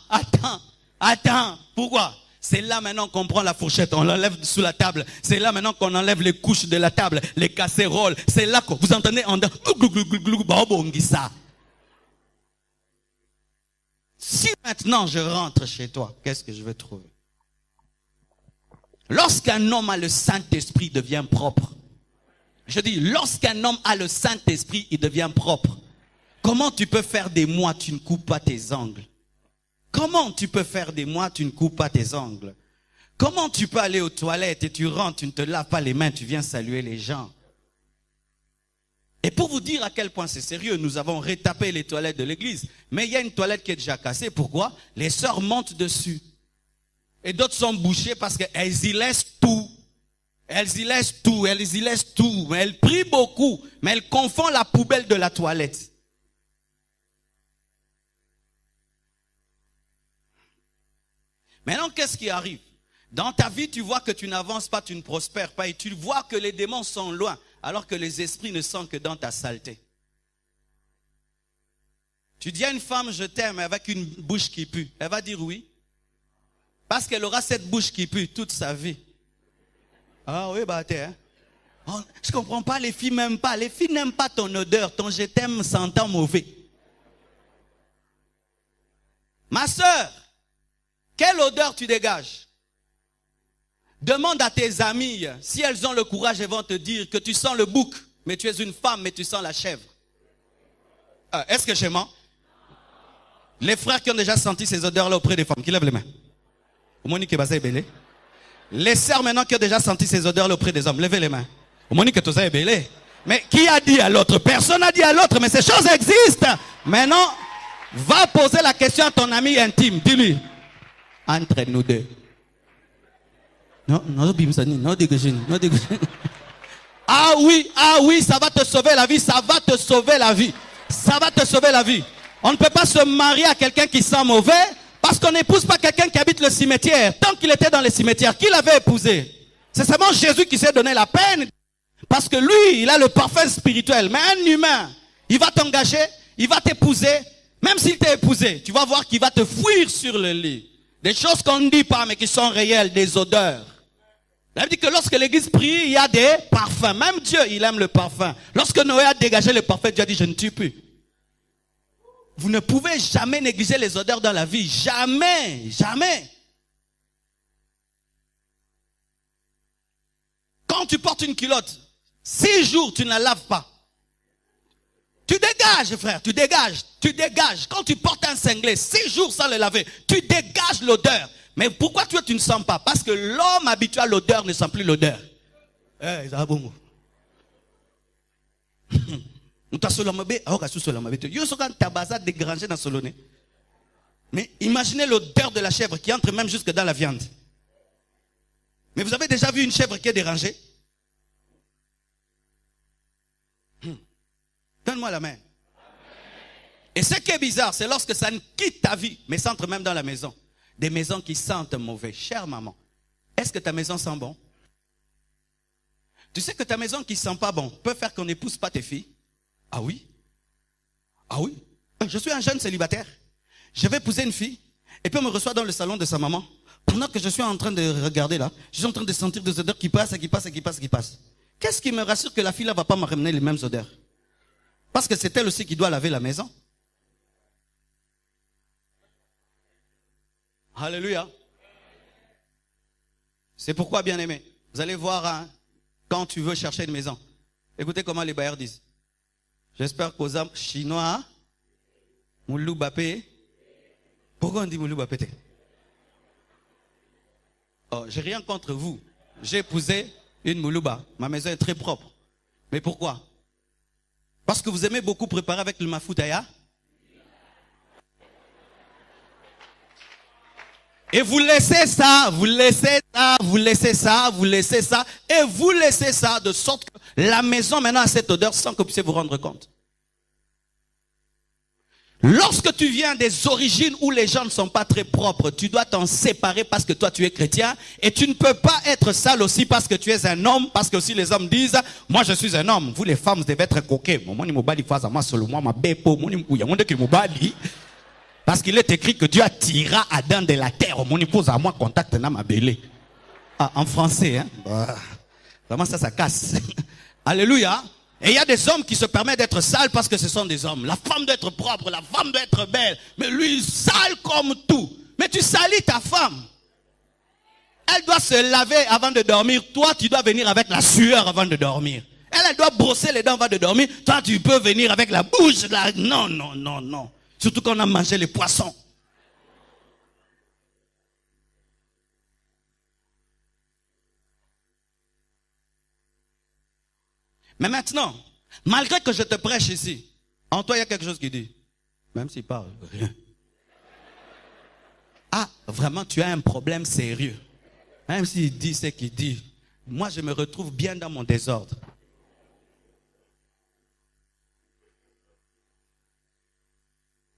Pourquoi? C'est là maintenant qu'on prend la fourchette, on l'enlève sous la table. C'est là maintenant qu'on enlève les couches de la table, les casséroles. C'est là que vous entendez en ça. Si maintenant je rentre chez toi, qu'est-ce que je vais trouver? Lorsqu'un homme a le Saint-Esprit, il devient propre. Je dis, lorsqu'un homme a le Saint-Esprit, il devient propre. Comment tu peux faire des mois, tu ne coupes pas tes ongles? Comment tu peux faire des mois, tu ne coupes pas tes ongles? Comment tu peux aller aux toilettes et tu rentres, tu ne te laves pas les mains, tu viens saluer les gens? Et pour vous dire à quel point c'est sérieux, nous avons retapé les toilettes de l'église. Mais il y a une toilette qui est déjà cassée. Pourquoi? Les sœurs montent dessus. Et d'autres sont bouchées parce qu'elles y laissent tout. Elles y laissent tout. Mais elles prient beaucoup. Mais elles confondent la poubelle de la toilette. Maintenant, qu'est-ce qui arrive? Dans ta vie, tu vois que tu n'avances pas, tu ne prospères pas. Et tu vois que les démons sont loin. Alors que les esprits ne sont que dans ta saleté. Tu dis à une femme, je t'aime, avec une bouche qui pue. Elle va dire oui. Parce qu'elle aura cette bouche qui pue toute sa vie. Ah oui, bah t'es, hein. Oh, je comprends pas, les filles m'aiment pas. Les filles n'aiment pas ton odeur. Ton je t'aime s'entend mauvais. Ma sœur, quelle odeur tu dégages? Demande à tes amies, si elles ont le courage, elles vont te dire que tu sens le bouc, mais tu es une femme, mais tu sens la chèvre. Est-ce que je mens? Les frères qui ont déjà senti ces odeurs-là auprès des femmes, qui lèvent les mains. Les sœurs maintenant qui ont déjà senti ces odeurs-là auprès des hommes, levez les mains. Mais qui a dit à l'autre? Personne n'a dit à l'autre, mais ces choses existent. Maintenant, va poser la question à ton ami intime. Dis-lui, entre nous deux. Non, dégagez. Ah oui, ça va te sauver la vie, ça va te sauver la vie. On ne peut pas se marier à quelqu'un qui sent mauvais parce qu'on n'épouse pas quelqu'un qui habite le cimetière. Tant qu'il était dans le cimetière, qui l'avait épousé? C'est seulement Jésus qui s'est donné la peine parce que lui, il a le parfum spirituel. Mais un humain, il va t'engager, il va t'épouser. Même s'il t'a épousé, tu vas voir qu'il va te fuir sur le lit. Des choses qu'on ne dit pas mais qui sont réelles, des odeurs. La Bible dit que lorsque l'église prie, il y a des parfums. Même Dieu, il aime le parfum. Lorsque Noé a dégagé le parfum, Dieu a dit, je ne tue plus. Vous ne pouvez jamais négliger les odeurs dans la vie. Jamais. Quand tu portes une culotte, 6 jours, tu ne la laves pas. Tu dégages, frère, tu dégages. Quand tu portes un cinglet, 6 jours sans le laver, tu dégages l'odeur. Mais pourquoi tu ne sens pas? Parce que l'homme habitué à l'odeur ne sent plus l'odeur. Mais imaginez l'odeur de la chèvre qui entre même jusque dans la viande. Mais vous avez déjà vu une chèvre qui est dérangée? Donne-moi la main. Et ce qui est bizarre, c'est lorsque ça ne quitte ta vie, mais ça entre même dans la maison. Des maisons qui sentent mauvais. Chère maman, est-ce que ta maison sent bon? Tu sais que ta maison qui sent pas bon peut faire qu'on n'épouse pas tes filles? Ah oui? Ah oui? Je suis un jeune célibataire. Je vais épouser une fille. Et puis on me reçoit dans le salon de sa maman. Pendant que je suis en train de regarder là, je suis en train de sentir des odeurs qui passent, qui passent, qui passent, qui passent. Qu'est-ce qui me rassure que la fille là va pas me ramener les mêmes odeurs? Parce que c'est elle aussi qui doit laver la maison. Alléluia. C'est pourquoi, bien aimé, vous allez voir hein, quand tu veux chercher une maison. Écoutez comment les bailleurs disent. J'espère qu'aux âmes chinois, Moulou Bapé. Pourquoi on dit Moulou Bapé? Oh, j'ai rien contre vous. J'ai épousé une Moulouba. Ma maison est très propre. Mais pourquoi? Parce que vous aimez beaucoup préparer avec le mafoutaya. Et vous laissez ça, vous laissez ça, vous laissez ça, vous laissez ça, et vous laissez ça de sorte que la maison maintenant a cette odeur sans que vous puissiez vous rendre compte. Lorsque tu viens des origines où les gens ne sont pas très propres, tu dois t'en séparer parce que toi tu es chrétien et tu ne peux pas être sale aussi parce que tu es un homme, parce que aussi les hommes disent, moi je suis un homme, vous les femmes vous devez être coquets. Parce qu'il est écrit que Dieu attira Adam de la terre. Mon épouse à moi contact n'a ma belée. Ah, en français, hein. Vraiment ça casse. Alléluia. Et il y a des hommes qui se permettent d'être sales parce que ce sont des hommes. La femme doit être propre, la femme doit être belle. Mais lui, sale comme tout. Mais tu salis ta femme. Elle doit se laver avant de dormir. Toi, tu dois venir avec la sueur avant de dormir. Elle doit brosser les dents avant de dormir. Toi, tu peux venir avec la bouche. Non, non, non, non. Surtout quand on a mangé les poissons. Mais maintenant, malgré que je te prêche ici, en toi il y a quelque chose qui dit, même s'il parle, rien. Ah, vraiment tu as un problème sérieux. Même s'il dit ce qu'il dit, moi je me retrouve bien dans mon désordre.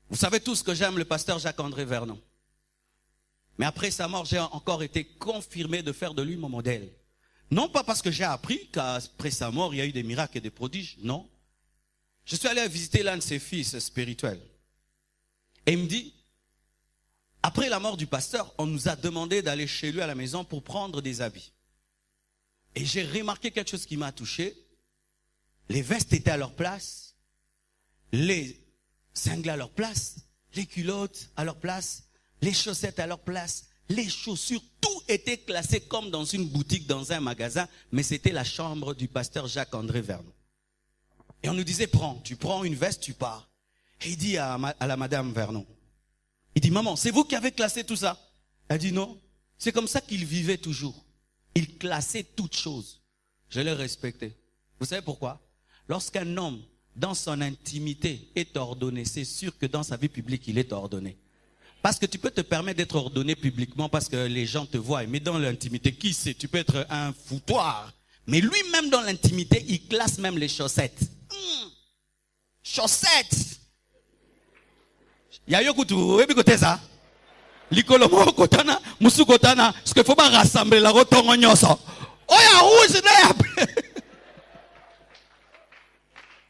Vous savez tous que j'aime le pasteur Jacques-André Vernon. Mais après sa mort, j'ai encore été confirmé de faire de lui mon modèle. Non pas parce que j'ai appris qu'après sa mort, il y a eu des miracles et des prodiges. Non. Je suis allé visiter l'un de ses fils spirituels. Et il me dit, après la mort du pasteur, on nous a demandé d'aller chez lui à la maison pour prendre des habits. Et j'ai remarqué quelque chose qui m'a touché. Les vestes étaient à leur place. Les cinglés à leur place, les culottes à leur place, les chaussettes à leur place, les chaussures, tout était classé comme dans une boutique, dans un magasin, mais c'était la chambre du pasteur Jacques-André Vernon. Et on nous disait, tu prends une veste, tu pars. Et il dit à la madame Vernon, il dit, maman, c'est vous qui avez classé tout ça? Elle dit, non, c'est comme ça qu'il vivait toujours. Il classait toutes choses. Je l'ai respecté. Vous savez pourquoi? Lorsqu'un homme, dans son intimité, est ordonné, c'est sûr que dans sa vie publique, il est ordonné. Parce que tu peux te permettre d'être ordonné publiquement parce que les gens te voient. Mais dans l'intimité, qui sait? Tu peux être un foutoir. Mais lui-même, dans l'intimité, il classe même les chaussettes. Chaussettes! Il y a eu écoutez ça. L'ikolomo kotana, musu kotana, ce qu'il faut pas rassembler la rotongo nyoso. Oya rouge n'ayap.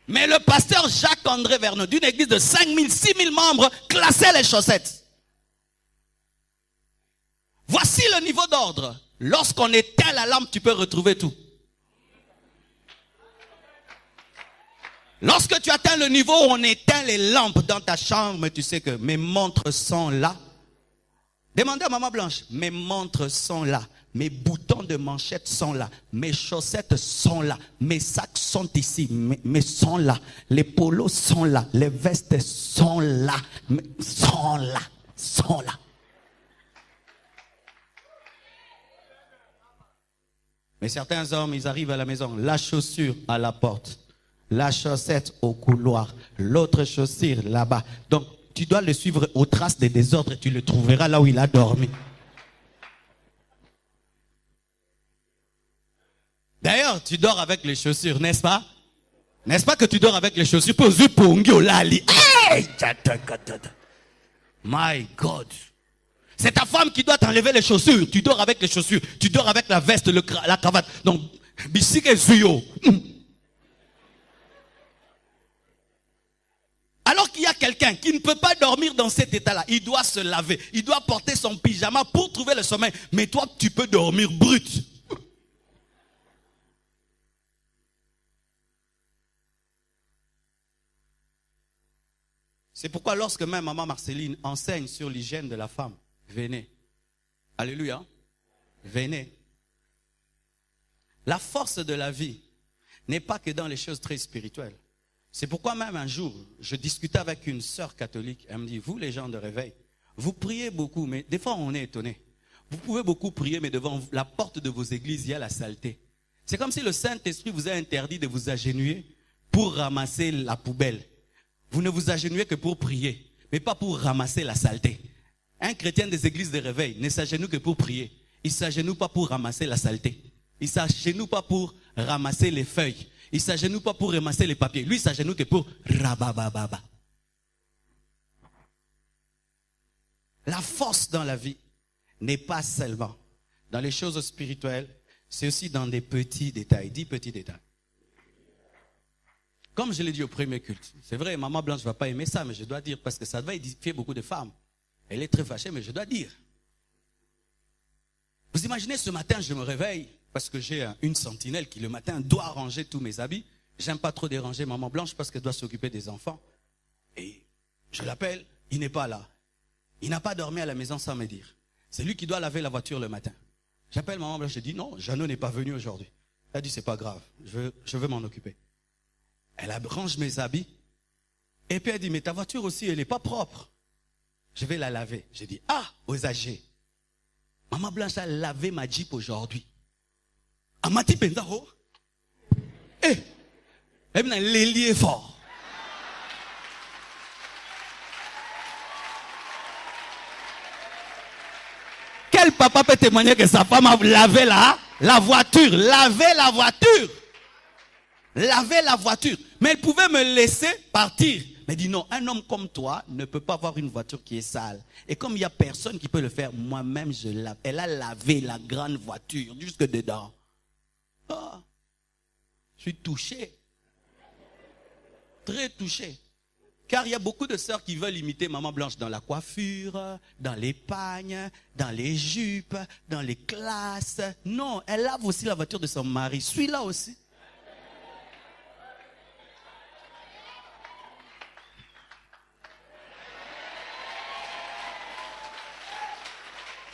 Mais le pasteur Jacques-André Vernon, d'une église de 5000, 6000 membres, classait les chaussettes. Voici le niveau d'ordre. Lorsqu'on éteint la lampe, tu peux retrouver tout. Lorsque tu atteins le niveau où on éteint les lampes dans ta chambre, tu sais que mes montres sont là. Demandez à Maman Blanche, mes montres sont là. Mes boutons de manchette sont là. Mes chaussettes sont là. Mes sacs sont ici. Mais sont là. Les polos sont là. Les vestes sont là. Sont là. Sont là. Mais certains hommes, ils arrivent à la maison. La chaussure à la porte. la chaussette au couloir, l'autre chaussure là-bas. Donc, tu dois le suivre aux traces des désordres et tu le trouveras là où il a dormi. D'ailleurs, tu dors avec les chaussures, n'est-ce pas? N'est-ce pas que tu dors avec les chaussures? My God. C'est ta femme qui doit t'enlever les chaussures. Tu dors avec les chaussures. Tu dors avec la veste, la cravate. Donc, alors qu'il y a quelqu'un qui ne peut pas dormir dans cet état-là, il doit se laver, il doit porter son pyjama pour trouver le sommeil. Mais toi, tu peux dormir brut. C'est pourquoi lorsque même maman Marceline enseigne sur l'hygiène de la femme, venez. Alléluia. Venez. La force de la vie n'est pas que dans les choses très spirituelles. C'est pourquoi même un jour, je discutais avec une sœur catholique. Elle me dit, vous les gens de réveil, vous priez beaucoup, mais des fois on est étonné. Vous pouvez beaucoup prier, mais devant la porte de vos églises, il y a la saleté. C'est comme si le Saint-Esprit vous a interdit de vous agenouiller pour ramasser la poubelle. Vous ne vous agenouillez que pour prier, mais pas pour ramasser la saleté. Un chrétien des églises de réveil ne s'agenouille que pour prier. Il ne s'agenouille pas pour ramasser la saleté. Il ne s'agenouille pas pour ramasser les feuilles. Il ne s'agenouille pas pour ramasser les papiers. Lui, il s'agenouille que pour rabababa. La force dans la vie n'est pas seulement dans les choses spirituelles, c'est aussi dans des petits détails. 10 petits détails. Comme je l'ai dit au premier culte, c'est vrai, maman Blanche ne va pas aimer ça, mais je dois dire, parce que ça va édifier beaucoup de femmes. Elle est très fâchée, mais je dois dire. Vous imaginez, ce matin, je me réveille, parce que j'ai une sentinelle qui, le matin, doit ranger tous mes habits. J'aime pas trop déranger maman Blanche, parce qu'elle doit s'occuper des enfants. Et je l'appelle, il n'est pas là. Il n'a pas dormi à la maison sans me dire. C'est lui qui doit laver la voiture le matin. J'appelle maman Blanche, je dis, non, Jeannot n'est pas venu aujourd'hui. Elle dit, c'est pas grave, je veux m'en occuper. Elle range mes habits. Et puis elle dit, mais ta voiture aussi, elle n'est pas propre. Je vais la laver. J'ai dit, ah, aux âgés. Maman Blanche a lavé ma Jeep aujourd'hui. Amati Pendaro. Eh, elle m'a lié fort. Quel papa peut témoigner que sa femme a lavé la voiture? Laver la voiture. Laver la voiture. Mais elle pouvait me laisser partir. Mais dit non, un homme comme toi ne peut pas avoir une voiture qui est sale. Et comme il n'y a personne qui peut le faire, moi-même je lave. Elle a lavé la grande voiture jusque dedans. Oh, je suis touché. Très touché. Car il y a beaucoup de sœurs qui veulent imiter Maman Blanche dans la coiffure, dans les pagnes, dans les jupes, dans les classes. Non, elle lave aussi la voiture de son mari. Suis-là aussi.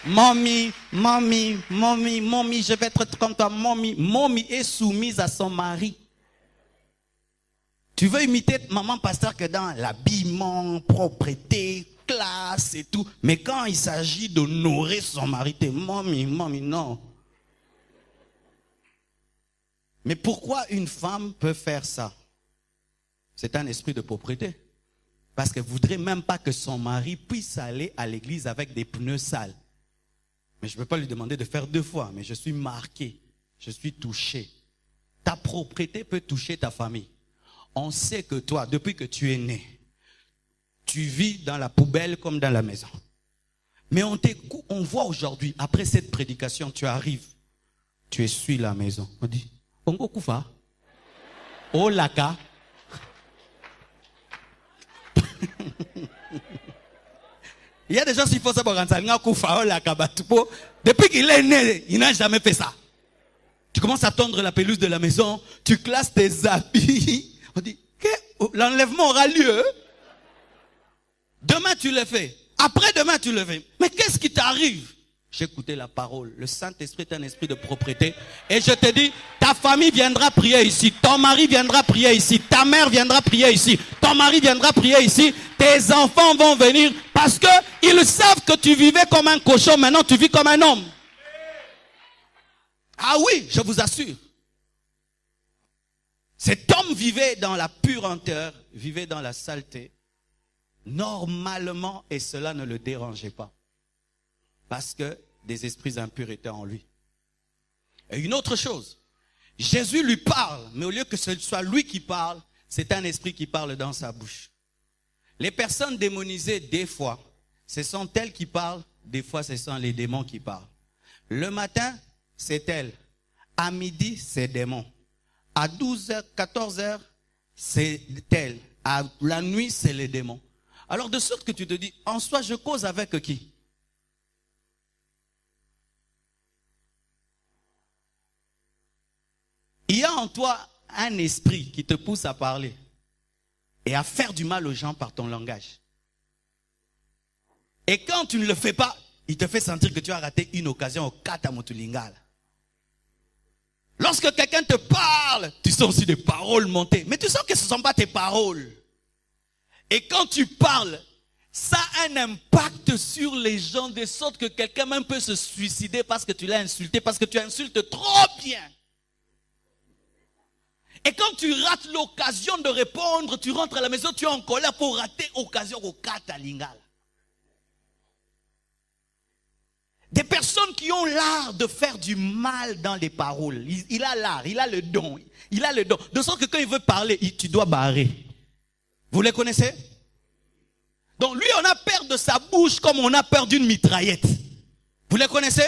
Mommy, je vais être comme toi. Mommy est soumise à son mari. Tu veux imiter maman pasteur que dans l'habillement, propreté, classe et tout. Mais quand il s'agit d'honorer son mari, t'es mommy, non. Mais pourquoi une femme peut faire ça? C'est un esprit de propreté. Parce qu'elle ne voudrait même pas que son mari puisse aller à l'église avec des pneus sales. Mais je ne peux pas lui demander de faire 2 fois, mais je suis marqué, je suis touché. Ta propreté peut toucher ta famille. On sait que toi, depuis que tu es né, tu vis dans la poubelle comme dans la maison. Mais on voit aujourd'hui, après cette prédication, tu arrives, tu essuies la maison. On dit, Ongo Koufa, Oh Laka. Il y a des gens qui font ça pour depuis qu'il est né, il n'a jamais fait ça. Tu commences à tondre la pelouse de la maison, tu classes tes habits. On dit, l'enlèvement aura lieu. Demain tu le fais. Après-demain tu le fais. Mais qu'est-ce qui t'arrive? J'ai écouté la parole. Le Saint-Esprit est un esprit de propreté. Et je te dis, ta famille viendra prier ici. Ton mari viendra prier ici. Ta mère viendra prier ici. Ton mari viendra prier ici. Tes enfants vont venir parce que ils savent que tu vivais comme un cochon. Maintenant, tu vis comme un homme. Ah oui, je vous assure. Cet homme vivait dans la pureté, vivait dans la saleté, normalement, et cela ne le dérangeait pas. Parce que des esprits impurs étaient en lui. Et une autre chose, Jésus lui parle, mais au lieu que ce soit lui qui parle, c'est un esprit qui parle dans sa bouche. Les personnes démonisées, des fois, ce sont elles qui parlent, des fois ce sont les démons qui parlent. Le matin, c'est elle. À midi, c'est démon. À 12h, 14h, c'est elle. À la nuit, c'est les démons. Alors de sorte que tu te dis, en soi, je cause avec qui? Il y a en toi un esprit qui te pousse à parler et à faire du mal aux gens par ton langage. Et quand tu ne le fais pas, il te fait sentir que tu as raté une occasion au Katamotulingala. Lorsque quelqu'un te parle, tu sens aussi des paroles monter. Mais tu sens que ce ne sont pas tes paroles. Et quand tu parles, ça a un impact sur les gens de sorte que quelqu'un même peut se suicider parce que tu l'as insulté, parce que tu insultes trop bien. Et quand tu rates l'occasion de répondre, tu rentres à la maison, tu es en colère pour rater l'occasion au Katalingala. Des personnes qui ont l'art de faire du mal dans les paroles. Il a l'art, il a le don. Il a le don. De sorte que quand il veut parler, tu dois barrer. Vous les connaissez? Donc lui, on a peur de sa bouche comme on a peur d'une mitraillette. Vous les connaissez?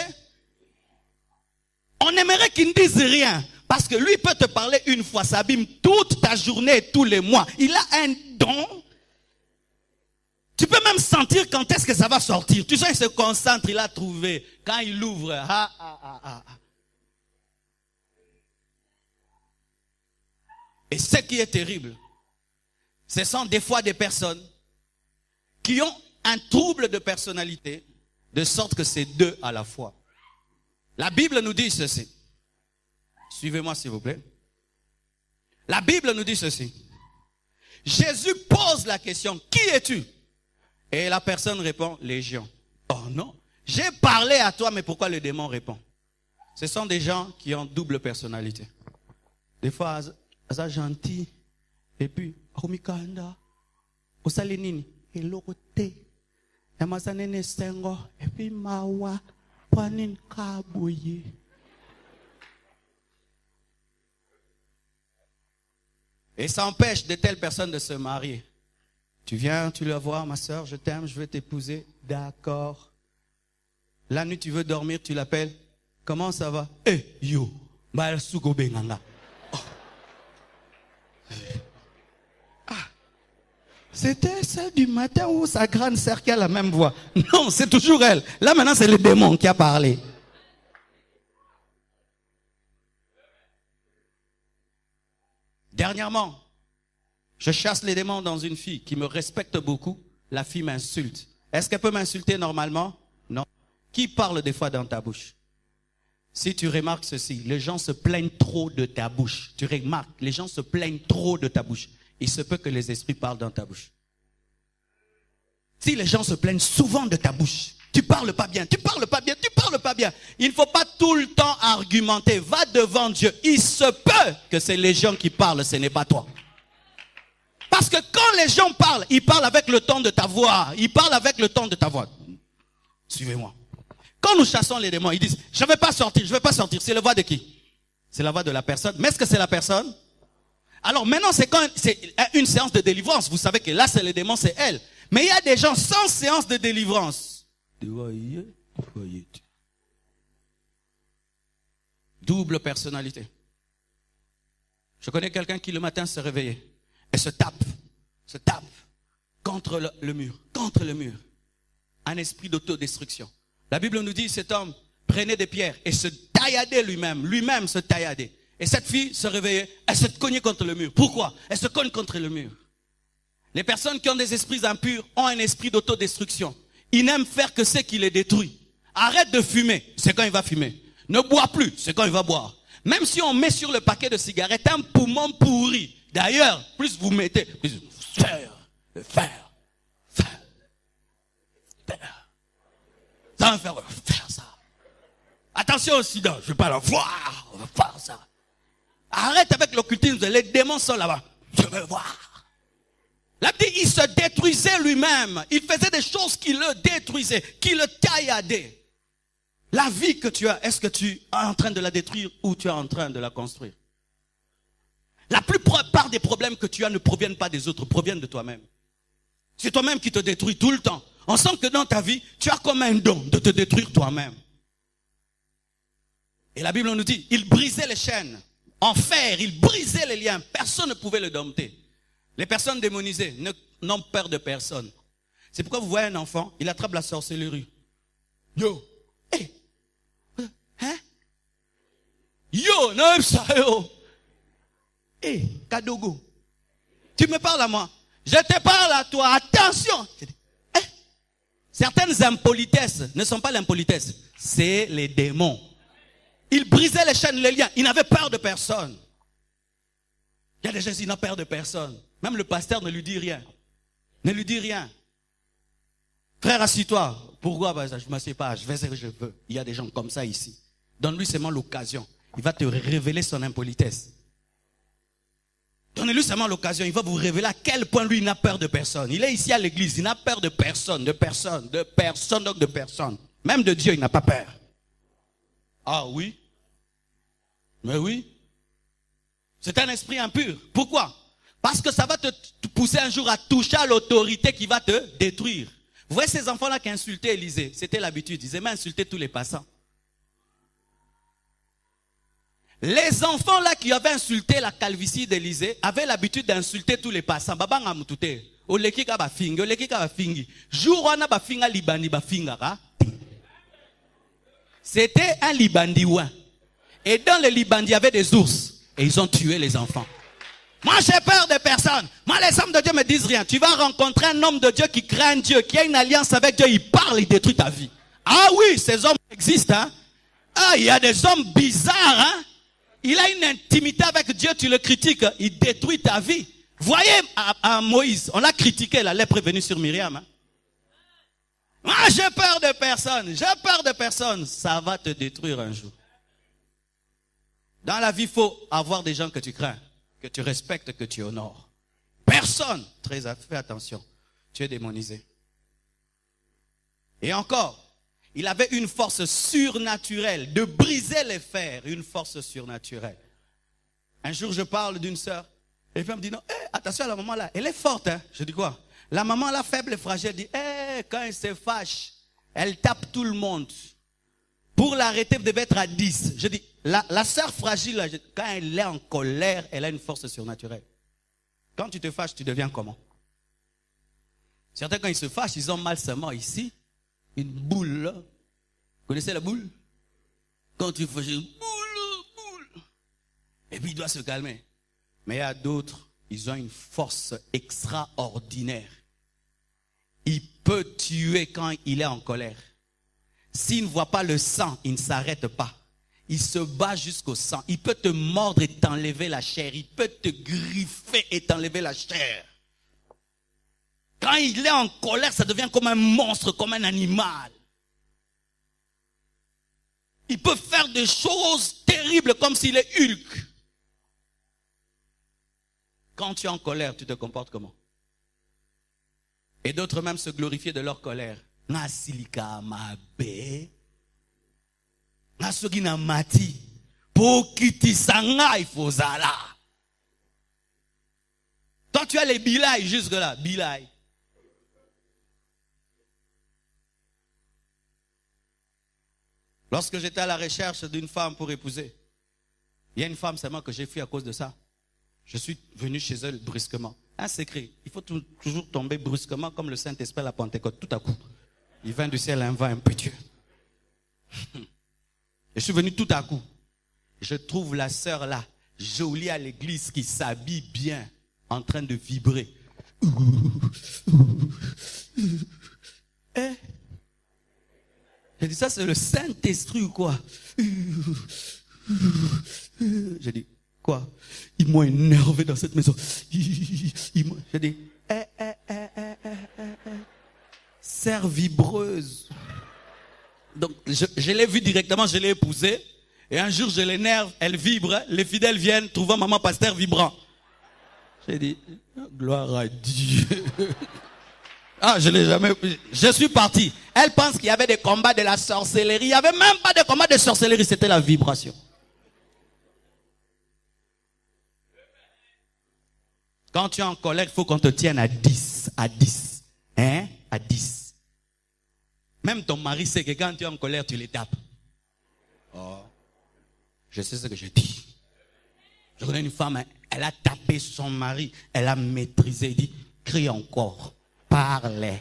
On aimerait qu'il ne dise rien. Parce que lui peut te parler une fois, ça abîme toute ta journée, tous les mois. Il a un don. Tu peux même sentir quand est-ce que ça va sortir. Tu sens, il se concentre, il a trouvé. Quand il ouvre, Et ce qui est terrible, ce sont des fois des personnes qui ont un trouble de personnalité, de sorte que c'est deux à la fois. La Bible nous dit ceci. Suivez-moi s'il vous plaît. La Bible nous dit ceci. Jésus pose la question, qui es-tu? Et la personne répond, Légion. Oh non, j'ai parlé à toi, mais pourquoi le démon répond? Ce sont des gens qui ont double personnalité. Des fois, ils sont gentils, et puis, Romikanda, Osalenini, et l'autre, Yamasanene Sengo, et puis Mawa, Panin Kabouye. Et ça empêche de telles personnes de se marier. Tu viens, tu la vois, ma soeur, je t'aime, je veux t'épouser. D'accord. La nuit, tu veux dormir, tu l'appelles. Comment ça va? Yo, Malsugo Benanga. C'était celle du matin où sa grande sœur qui a la même voix. Non, c'est toujours elle. Là, maintenant, c'est le démon qui a parlé. Dernièrement, je chasse les démons dans une fille qui me respecte beaucoup. La fille m'insulte. Est-ce qu'elle peut m'insulter normalement? Non. Qui parle des fois dans ta bouche? Si tu remarques ceci, les gens se plaignent trop de ta bouche. Tu remarques, les gens se plaignent trop de ta bouche. Il se peut que les esprits parlent dans ta bouche. Si les gens se plaignent souvent de ta bouche, tu parles pas bien, tu parles pas bien, tu parles pas bien. Il ne faut pas tout le temps argumenter. Va devant Dieu. Il se peut que c'est les gens qui parlent, ce n'est pas toi. Parce que quand les gens parlent, ils parlent avec le ton de ta voix. Ils parlent avec le ton de ta voix. Suivez-moi. Quand nous chassons les démons, ils disent, je ne vais pas sortir, je ne vais pas sortir. C'est la voix de qui? C'est la voix de la personne. Mais est-ce que c'est la personne? Alors maintenant, c'est quand c'est une séance de délivrance. Vous savez que là, c'est les démons, c'est elle. Mais il y a des gens sans séance de délivrance. Double personnalité. Je connais quelqu'un qui le matin se réveillait et se tape contre le mur, Un esprit d'autodestruction. La Bible nous dit, cet homme prenait des pierres et se tailladait lui-même se tailladait. Et cette fille se réveillait, elle se cognait contre le mur. Pourquoi? Elle se cogne contre le mur. Les personnes qui ont des esprits impurs ont un esprit d'autodestruction. Ils n'aiment faire que ce qui les détruit. Arrête de fumer, c'est quand il va fumer. Ne bois plus, c'est quand il va boire. Même si on met sur le paquet de cigarettes un poumon pourri. D'ailleurs, plus vous mettez, plus faire. Ça va faire ça. Attention au sida, je ne vais pas la voir, on va faire ça. Arrête avec l'occultisme, les démons sont là-bas. Je veux voir. La Bible dit, il se détruisait lui-même. Il faisait des choses qui le détruisaient, qui le tailladaient. La vie que tu as, est-ce que tu es en train de la détruire ou tu es en train de la construire? La plupart des problèmes que tu as ne proviennent pas des autres, proviennent de toi-même. C'est toi-même qui te détruis tout le temps. On sent que dans ta vie, tu as comme un don de te détruire toi-même. Et la Bible nous dit, il brisait les chaînes en fer, il brisait les liens. Personne ne pouvait le dompter. Les personnes démonisées n'ont peur de personne. C'est pourquoi vous voyez un enfant, il attrape la sorcellerie. Yo, hey, hein? Yo, non, ça, yo. Hey, Kadogo, tu me parles à moi. Je te parle à toi, attention. Hey. Certaines impolitesses ne sont pas l'impolitesse, c'est les démons. Il brisait les chaînes, les liens, il n'avait peur de personne. Il y a des gens qui n'ont peur de personne. Même le pasteur ne lui dit rien. Ne lui dit rien. Frère, assis-toi. Pourquoi? Je ne m'assieds pas, je fais ce que je veux. Il y a des gens comme ça ici. Donne-lui seulement l'occasion. Il va te révéler son impolitesse. Donnez-lui seulement l'occasion. Il va vous révéler à quel point lui, il n'a peur de personne. Il est ici à l'église. Il n'a peur de personne, de personne, de personne, donc de personne. Même de Dieu, il n'a pas peur. Ah oui? Mais oui. C'est un esprit impur. Pourquoi? Parce que ça va te pousser un jour à toucher à l'autorité qui va te détruire. Vous voyez ces enfants-là qui insultaient Élisée. C'était l'habitude. Ils aimaient insulter tous les passants. Les enfants là qui avaient insulté la calvitie d'Élisée avaient l'habitude d'insulter tous les passants. Babanga mutute. Oleki ka ba fingi, oleki ka ba fingi. Jour wana ba finga libandi ba fingara. C'était un libandiouin. Et dans le Libandi, il y avait des ours. Et ils ont tué les enfants. Moi, j'ai peur de personne. Moi, les hommes de Dieu me disent rien. Tu vas rencontrer un homme de Dieu qui craint Dieu, qui a une alliance avec Dieu. Il parle, il détruit ta vie. Ah oui, ces hommes existent. Hein? Ah, il y a des hommes bizarres. Hein? Il a une intimité avec Dieu, tu le critiques, il détruit ta vie. Voyez à Moïse, on l'a critiqué, la lèpre est venue sur Myriam. Hein? Moi, j'ai peur de personne. J'ai peur de personne. Ça va te détruire un jour. Dans la vie, il faut avoir des gens que tu crains, que tu respectes, que tu honores. Personne. Fais attention. Tu es démonisé. Et encore, il avait une force surnaturelle de briser les fers. Une force surnaturelle. Un jour, je parle d'une sœur. Et puis elle me dit, non, attention à la maman là. Elle est forte. Hein? Je dis quoi? La maman là, faible et fragile, dit, quand elle se fâche, elle tape tout le monde. Pour l'arrêter, vous devez être à 10. Je dis, la sœur fragile, là, quand elle est en colère, elle a une force surnaturelle. Quand tu te fâches, tu deviens comment? Certains, quand ils se fâchent, ils ont mal seulement ici. Une boule, là. Vous connaissez la boule? Quand tu fâches, une boule. Et puis il doit se calmer. Mais il y a d'autres, ils ont une force extraordinaire. Il peut tuer quand il est en colère. S'il ne voit pas le sang, il ne s'arrête pas. Il se bat jusqu'au sang. Il peut te mordre et t'enlever la chair. Il peut te griffer et t'enlever la chair. Quand il est en colère, ça devient comme un monstre, comme un animal. Il peut faire des choses terribles comme s'il est Hulk. Quand tu es en colère, tu te comportes comment? Et d'autres même se glorifier de leur colère. Na silika mabe. Na soki na mati. Pokiti sanga ifozala. Toi, tu as les bilaïs jusque là. Bilaïs. Lorsque j'étais à la recherche d'une femme pour épouser, il y a une femme seulement que j'ai fui à cause de ça. Je suis venu chez elle brusquement. Un secret. Il faut toujours tomber brusquement comme le Saint-Esprit à la Pentecôte, tout à coup. Il vient du ciel un vent impétueux. Je suis venu tout à coup. Je trouve la sœur là, jolie à l'église, qui s'habille bien, en train de vibrer. J'ai dit, ça c'est le Saint-Esprit ou quoi? J'ai dit, quoi? Ils m'ont énervé dans cette maison. J'ai dit, sœur vibreuse. Donc, je l'ai vue directement, je l'ai épousée. Et un jour, je l'énerve, elle vibre. Les fidèles viennent, trouvant maman pasteur vibrant. J'ai dit, gloire à Dieu. Ah, je l'ai jamais... Je suis parti. Elle pense qu'il y avait des combats de la sorcellerie. Il n'y avait même pas de combat de sorcellerie, c'était la vibration. Quand tu es en colère, il faut qu'on te tienne à 10. À 10. Hein? À 10. Même ton mari sait que quand tu es en colère, tu les tapes. Oh. Je sais ce que je dis. Je connais une femme, elle a tapé son mari. Elle a maîtrisé. Il dit, crie encore. Parle.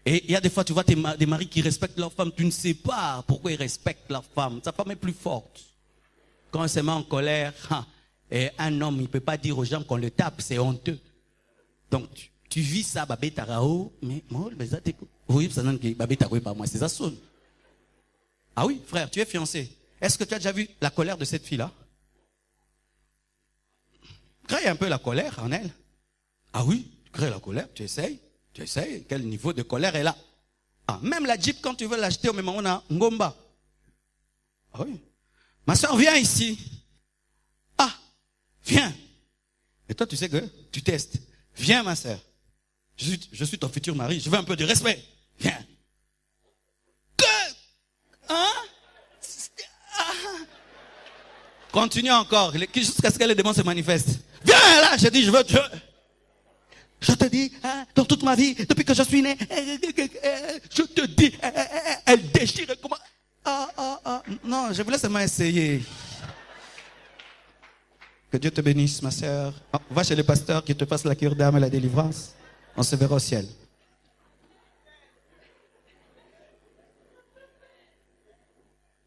Et il y a des fois, tu vois des maris qui respectent leur femme. Tu ne sais pas pourquoi ils respectent leur femme. Sa femme est plus forte. Quand elle se met en colère, et un homme, il ne peut pas dire aux gens qu'on le tape. C'est honteux. Donc, tu vis ça, babé tarao. Mais moi, oui, ça donne que babé tarao pas moi. C'est ça sonne. Ah oui, frère, tu es fiancé. Est-ce que tu as déjà vu la colère de cette fille-là? Crée un peu la colère en elle. Ah oui, tu crées la colère, tu essayes. Quel niveau de colère est là? Ah, même la Jeep, quand tu veux l'acheter, au même moment, on a Ngomba. Ah oui. Ma soeur, viens ici. Ah, viens. Et toi, tu sais que tu testes. Viens, ma soeur. Je suis ton futur mari, je veux un peu de respect. Viens. Que? Hein? Continue encore, jusqu'à ce que les démons se manifestent. Viens là, je dis, je te dis, dans toute ma vie, depuis que je suis né, je te dis, elle déchire comment. Non, je voulais seulement essayer. Que Dieu te bénisse, ma sœur. Va chez le pasteur qui te fasse la cure d'âme et la délivrance. On se verra au ciel.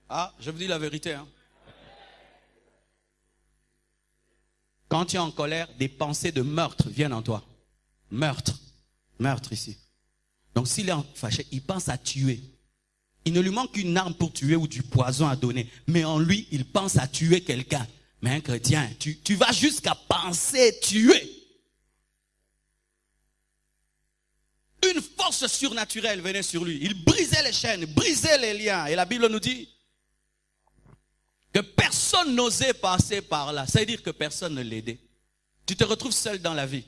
Ah, je vous dis la vérité, hein. Quand tu es en colère, des pensées de meurtre viennent en toi. Meurtre ici. Donc s'il est fâché, il pense à tuer. Il ne lui manque qu'une arme pour tuer ou du poison à donner. Mais en lui, il pense à tuer quelqu'un. Mais un chrétien, tu vas jusqu'à penser tuer. Une force surnaturelle venait sur lui. Il brisait les chaînes, brisait les liens. Et la Bible nous dit que personne n'osait passer par là. Ça veut dire que personne ne l'aidait. Tu te retrouves seul dans la vie.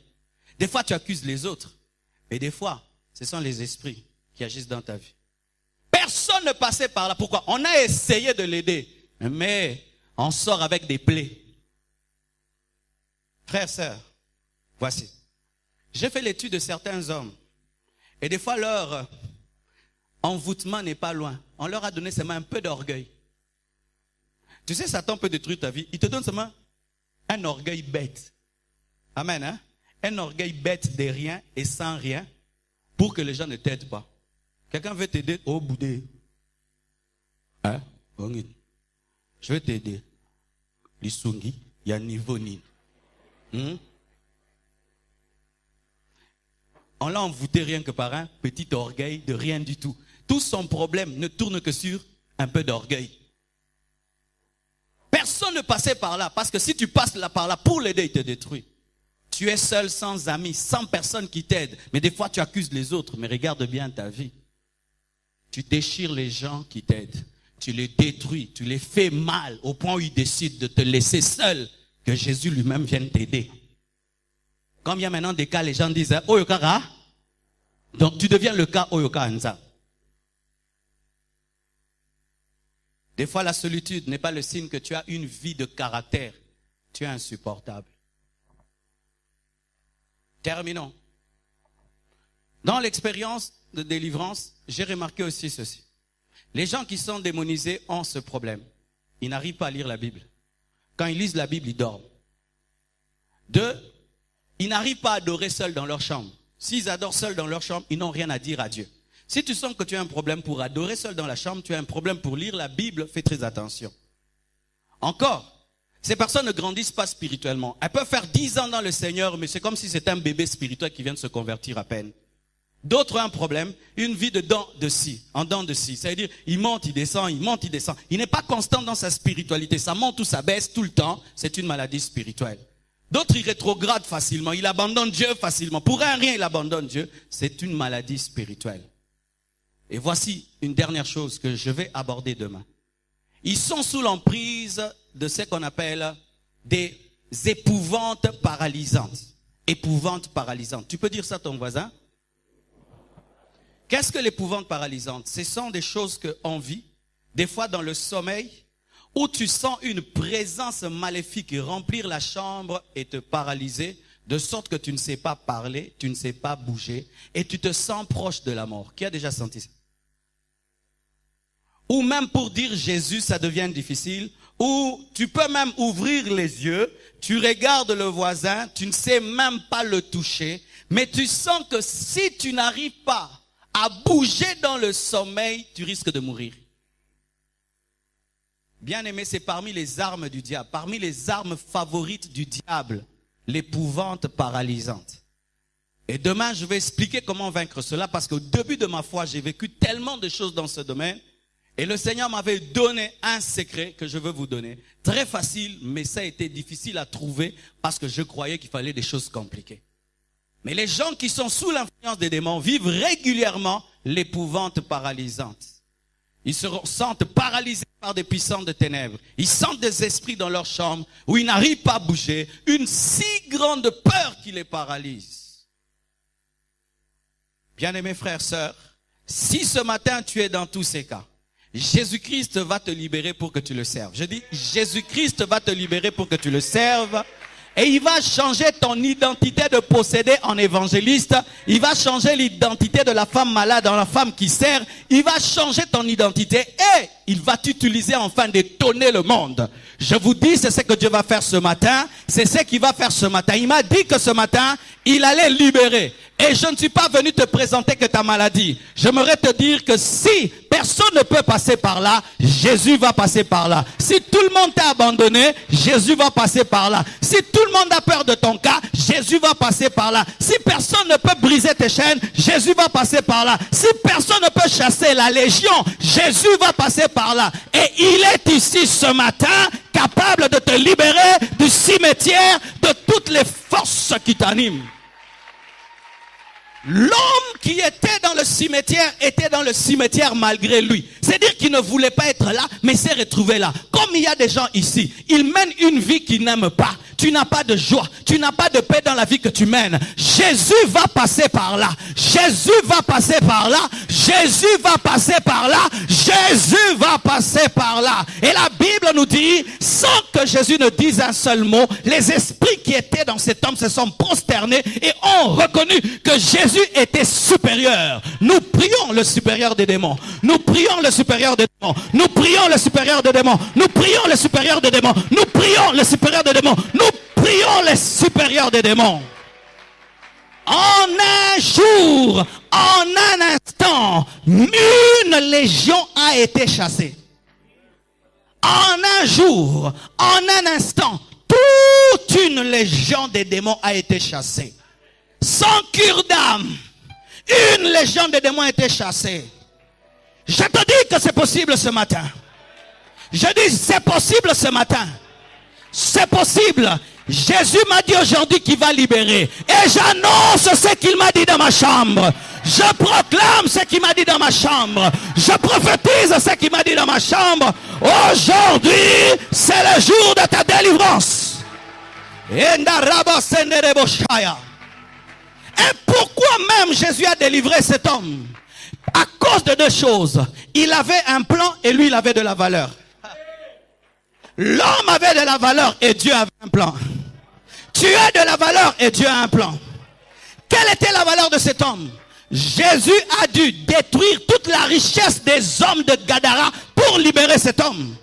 Des fois, tu accuses les autres. Et des fois, ce sont les esprits qui agissent dans ta vie. Personne ne passait par là. Pourquoi? On a essayé de l'aider. Mais on sort avec des plaies. Frères, sœurs, voici. J'ai fait l'étude de certains hommes. Et des fois, leur envoûtement n'est pas loin. On leur a donné seulement un peu d'orgueil. Tu sais, Satan peut détruire ta vie. Il te donne seulement un orgueil bête. Amen, hein? Un orgueil bête de rien et sans rien pour que les gens ne t'aident pas. Quelqu'un veut t'aider au boudé. Hein? Je vais t'aider. Lisungi, il y a niveau ni. On l'a envoûté rien que par un petit orgueil de rien du tout. Tout son problème ne tourne que sur un peu d'orgueil. Personne ne passait par là, parce que si tu passes là par là pour l'aider, il te détruit. Tu es seul, sans amis, sans personne qui t'aide. Mais des fois, tu accuses les autres. Mais regarde bien ta vie. Tu déchires les gens qui t'aident. Tu les détruis. Tu les fais mal au point où ils décident de te laisser seul. Que Jésus lui-même vienne t'aider. Quand il y a maintenant des cas, les gens disent « Oyokara ». Donc tu deviens le cas Oyoka Anza. Des fois, la solitude n'est pas le signe que tu as une vie de caractère. Tu es insupportable. Terminons. Dans l'expérience de délivrance, j'ai remarqué aussi ceci. Les gens qui sont démonisés ont ce problème. Ils n'arrivent pas à lire la Bible. Quand ils lisent la Bible, ils dorment. 2, ils n'arrivent pas à adorer seuls dans leur chambre. S'ils adorent seuls dans leur chambre, ils n'ont rien à dire à Dieu. Si tu sens que tu as un problème pour adorer seul dans la chambre, tu as un problème pour lire la Bible, fais très attention. Encore, ces personnes ne grandissent pas spirituellement. Elles peuvent faire 10 ans dans le Seigneur, mais c'est comme si c'était un bébé spirituel qui vient de se convertir à peine. D'autres ont un problème, une vie de dents de scie, en dents de scie. C'est-à-dire, il monte, il descend, il monte, il descend. Il n'est pas constant dans sa spiritualité. Ça monte ou ça baisse tout le temps. C'est une maladie spirituelle. D'autres, ils rétrogradent facilement. Ils abandonnent Dieu facilement. Pour un rien, ils abandonnent Dieu. C'est une maladie spirituelle. Et voici une dernière chose que je vais aborder demain. Ils sont sous l'emprise de ce qu'on appelle des épouvantes paralysantes. Épouvantes paralysantes. Tu peux dire ça à ton voisin? Qu'est-ce que l'épouvante paralysante? Ce sont des choses qu'on vit, des fois dans le sommeil, où tu sens une présence maléfique remplir la chambre et te paralyser, de sorte que tu ne sais pas parler, tu ne sais pas bouger, et tu te sens proche de la mort. Qui a déjà senti ça? Ou même pour dire Jésus, ça devient difficile. Ou tu peux même ouvrir les yeux, tu regardes le voisin, tu ne sais même pas le toucher, mais tu sens que si tu n'arrives pas à bouger dans le sommeil, tu risques de mourir. Bien aimé, c'est parmi les armes du diable, parmi les armes favorites du diable, l'épouvante paralysante. Et demain, je vais expliquer comment vaincre cela, parce qu'au début de ma foi, j'ai vécu tellement de choses dans ce domaine. Et le Seigneur m'avait donné un secret que je veux vous donner. Très facile, mais ça a été difficile à trouver parce que je croyais qu'il fallait des choses compliquées. Mais les gens qui sont sous l'influence des démons vivent régulièrement l'épouvante paralysante. Ils se sentent paralysés par des puissances de ténèbres. Ils sentent des esprits dans leur chambre où ils n'arrivent pas à bouger. Une si grande peur qui les paralyse. Bien-aimés frères, sœurs, si ce matin tu es dans tous ces cas, Jésus-Christ va te libérer pour que tu le serves. Je dis, Jésus-Christ va te libérer pour que tu le serves. Et il va changer ton identité de possédé en évangéliste. Il va changer l'identité de la femme malade en la femme qui sert. Il va changer ton identité et il va t'utiliser afin d'étonner le monde. Je vous dis, c'est ce que Dieu va faire ce matin. C'est ce qu'il va faire ce matin. Il m'a dit que ce matin, il allait libérer. Et je ne suis pas venu te présenter que ta maladie. J'aimerais te dire que si personne ne peut passer par là, Jésus va passer par là. Si tout le monde t'a abandonné, Jésus va passer par là. Si tout le monde a peur de ton cas, Jésus va passer par là. Si personne ne peut briser tes chaînes, Jésus va passer par là. Si personne ne peut chasser la légion, Jésus va passer par là. Et il est ici ce matin, capable de te libérer du cimetière, de toutes les forces qui t'animent. L'homme qui était dans le cimetière malgré lui. C'est-à-dire qu'il ne voulait pas être là, mais s'est retrouvé là. Comme il y a des gens ici, ils mènent une vie qu'ils n'aiment pas. Tu n'as pas de joie, tu n'as pas de paix dans la vie que tu mènes. Jésus va passer par là. Jésus va passer par là. Jésus va passer par là. Jésus va passer par là. Et la Bible nous dit, sans que Jésus ne dise un seul mot, les esprits qui étaient dans cet homme se sont prosternés et ont reconnu que Jésus était supérieur. Nous prions le supérieur des démons. Nous prions le supérieur des démons. Nous prions le supérieur des démons. Nous prions le supérieur des démons. Nous prions le supérieur des démons. Nous prions les supérieurs des démons. En un jour, en un instant, une légion a été chassée. En un jour, en un instant, toute une légion des démons a été chassée. Sans cure d'âme, une légion de démons a été chassée. Je te dis que c'est possible ce matin. Je dis c'est possible ce matin. C'est possible. Jésus m'a dit aujourd'hui qu'il va libérer. Et j'annonce ce qu'il m'a dit dans ma chambre. Je proclame ce qu'il m'a dit dans ma chambre. Je prophétise ce qu'il m'a dit dans ma chambre. Aujourd'hui, c'est le jour de ta délivrance. Et pourquoi même Jésus a délivré cet homme? À cause de deux choses. Il avait un plan et lui il avait de la valeur. L'homme avait de la valeur et Dieu avait un plan. Tu as de la valeur et Dieu a un plan. Quelle était la valeur de cet homme? Jésus a dû détruire toute la richesse des hommes de Gadara pour libérer cet homme.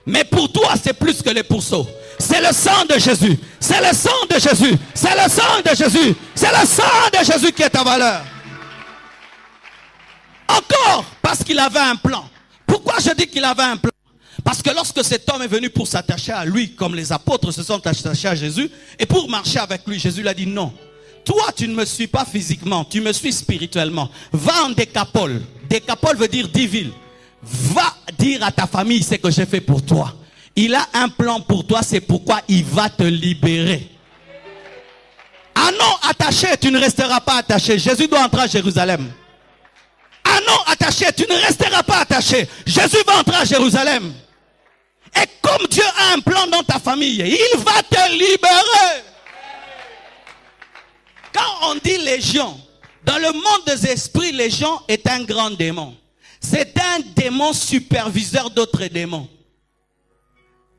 Mais pour toi, c'est plus que les pourceaux. C'est le sang de Jésus. C'est le sang de Jésus. C'est le sang de Jésus. C'est le sang de Jésus qui est ta valeur. Encore parce qu'il avait un plan. Pourquoi je dis qu'il avait un plan? Parce que lorsque cet homme est venu pour s'attacher à lui, comme les apôtres se sont attachés à Jésus, et pour marcher avec lui, Jésus lui a dit non. Toi, tu ne me suis pas physiquement, tu me suis spirituellement. Va en Décapole. Décapole veut dire 10 villes. Va dire à ta famille ce que j'ai fait pour toi. Il a un plan pour toi, c'est pourquoi il va te libérer. Ah non, attaché, tu ne resteras pas attaché. Jésus doit entrer à Jérusalem. Ah non, attaché, tu ne resteras pas attaché. Jésus va entrer à Jérusalem. Et comme Dieu a un plan dans ta famille, il va te libérer. Quand on dit légion, dans le monde des esprits, légion est un grand démon. C'est un démon superviseur d'autres démons.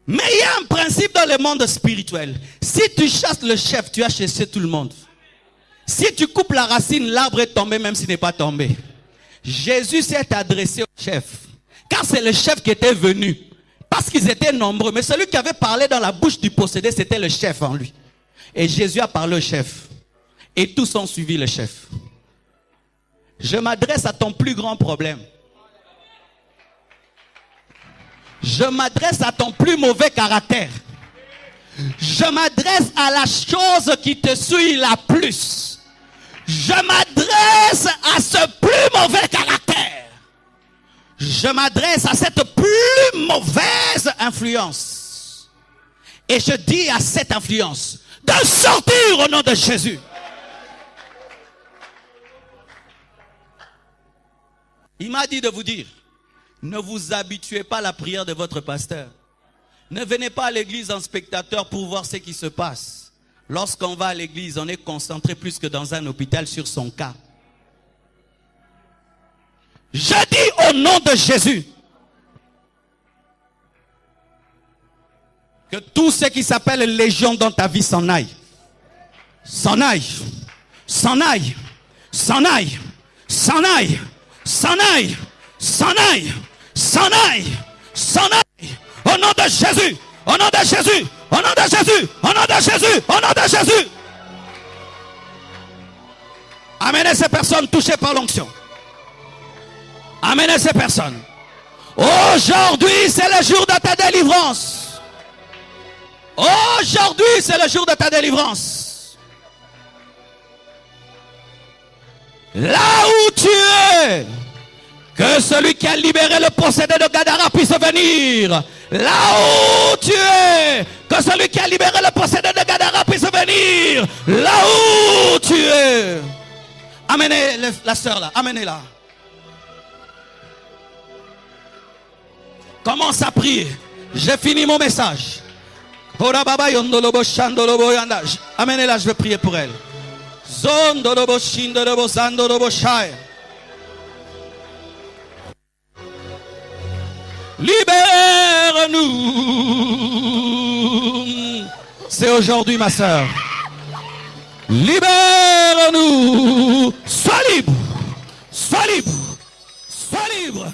Mais il y a un principe dans le monde spirituel. Si tu chasses le chef, tu as chassé tout le monde. Si tu coupes la racine, l'arbre est tombé même s'il n'est pas tombé. Jésus s'est adressé au chef. Car c'est le chef qui était venu. Parce qu'ils étaient nombreux. Mais celui qui avait parlé dans la bouche du possédé, c'était le chef en lui. Et Jésus a parlé au chef. Et tous ont suivi le chef. Je m'adresse à ton plus grand problème. Je m'adresse à ton plus mauvais caractère. Je m'adresse à la chose qui te suit la plus. Je m'adresse à ce plus mauvais caractère. Je m'adresse à cette plus mauvaise influence. Et je dis à cette influence de sortir au nom de Jésus. Il m'a dit de vous dire, ne vous habituez pas à la prière de votre pasteur. Ne venez pas à l'église en spectateur pour voir ce qui se passe. Lorsqu'on va à l'église, on est concentré plus que dans un hôpital sur son cas. Je dis au nom de Jésus que tout ce qui s'appelle légion dans ta vie s'en aille. S'en aille. S'en aille. S'en aille. S'en aille. S'en aille. S'en aille. S'en aille. S'en aille. Au nom de Jésus. Au nom de Jésus. Au nom de Jésus. Au nom de Jésus. Au nom de Jésus. Amenez ces personnes touchées par l'onction. Amenez ces personnes. Aujourd'hui, c'est le jour de ta délivrance. Aujourd'hui, c'est le jour de ta délivrance. Là où tu es, que celui qui a libéré le possédé de Gadara puisse venir. Là où tu es, que celui qui a libéré le possédé de Gadara puisse venir. Là où tu es. Amenez la sœur là, amenez-la. Commence à prier. J'ai fini mon message. Amenez-la, je vais prier pour elle. Libère-nous. C'est aujourd'hui, ma soeur. Libère-nous. Sois libre. Sois libre. Sois libre.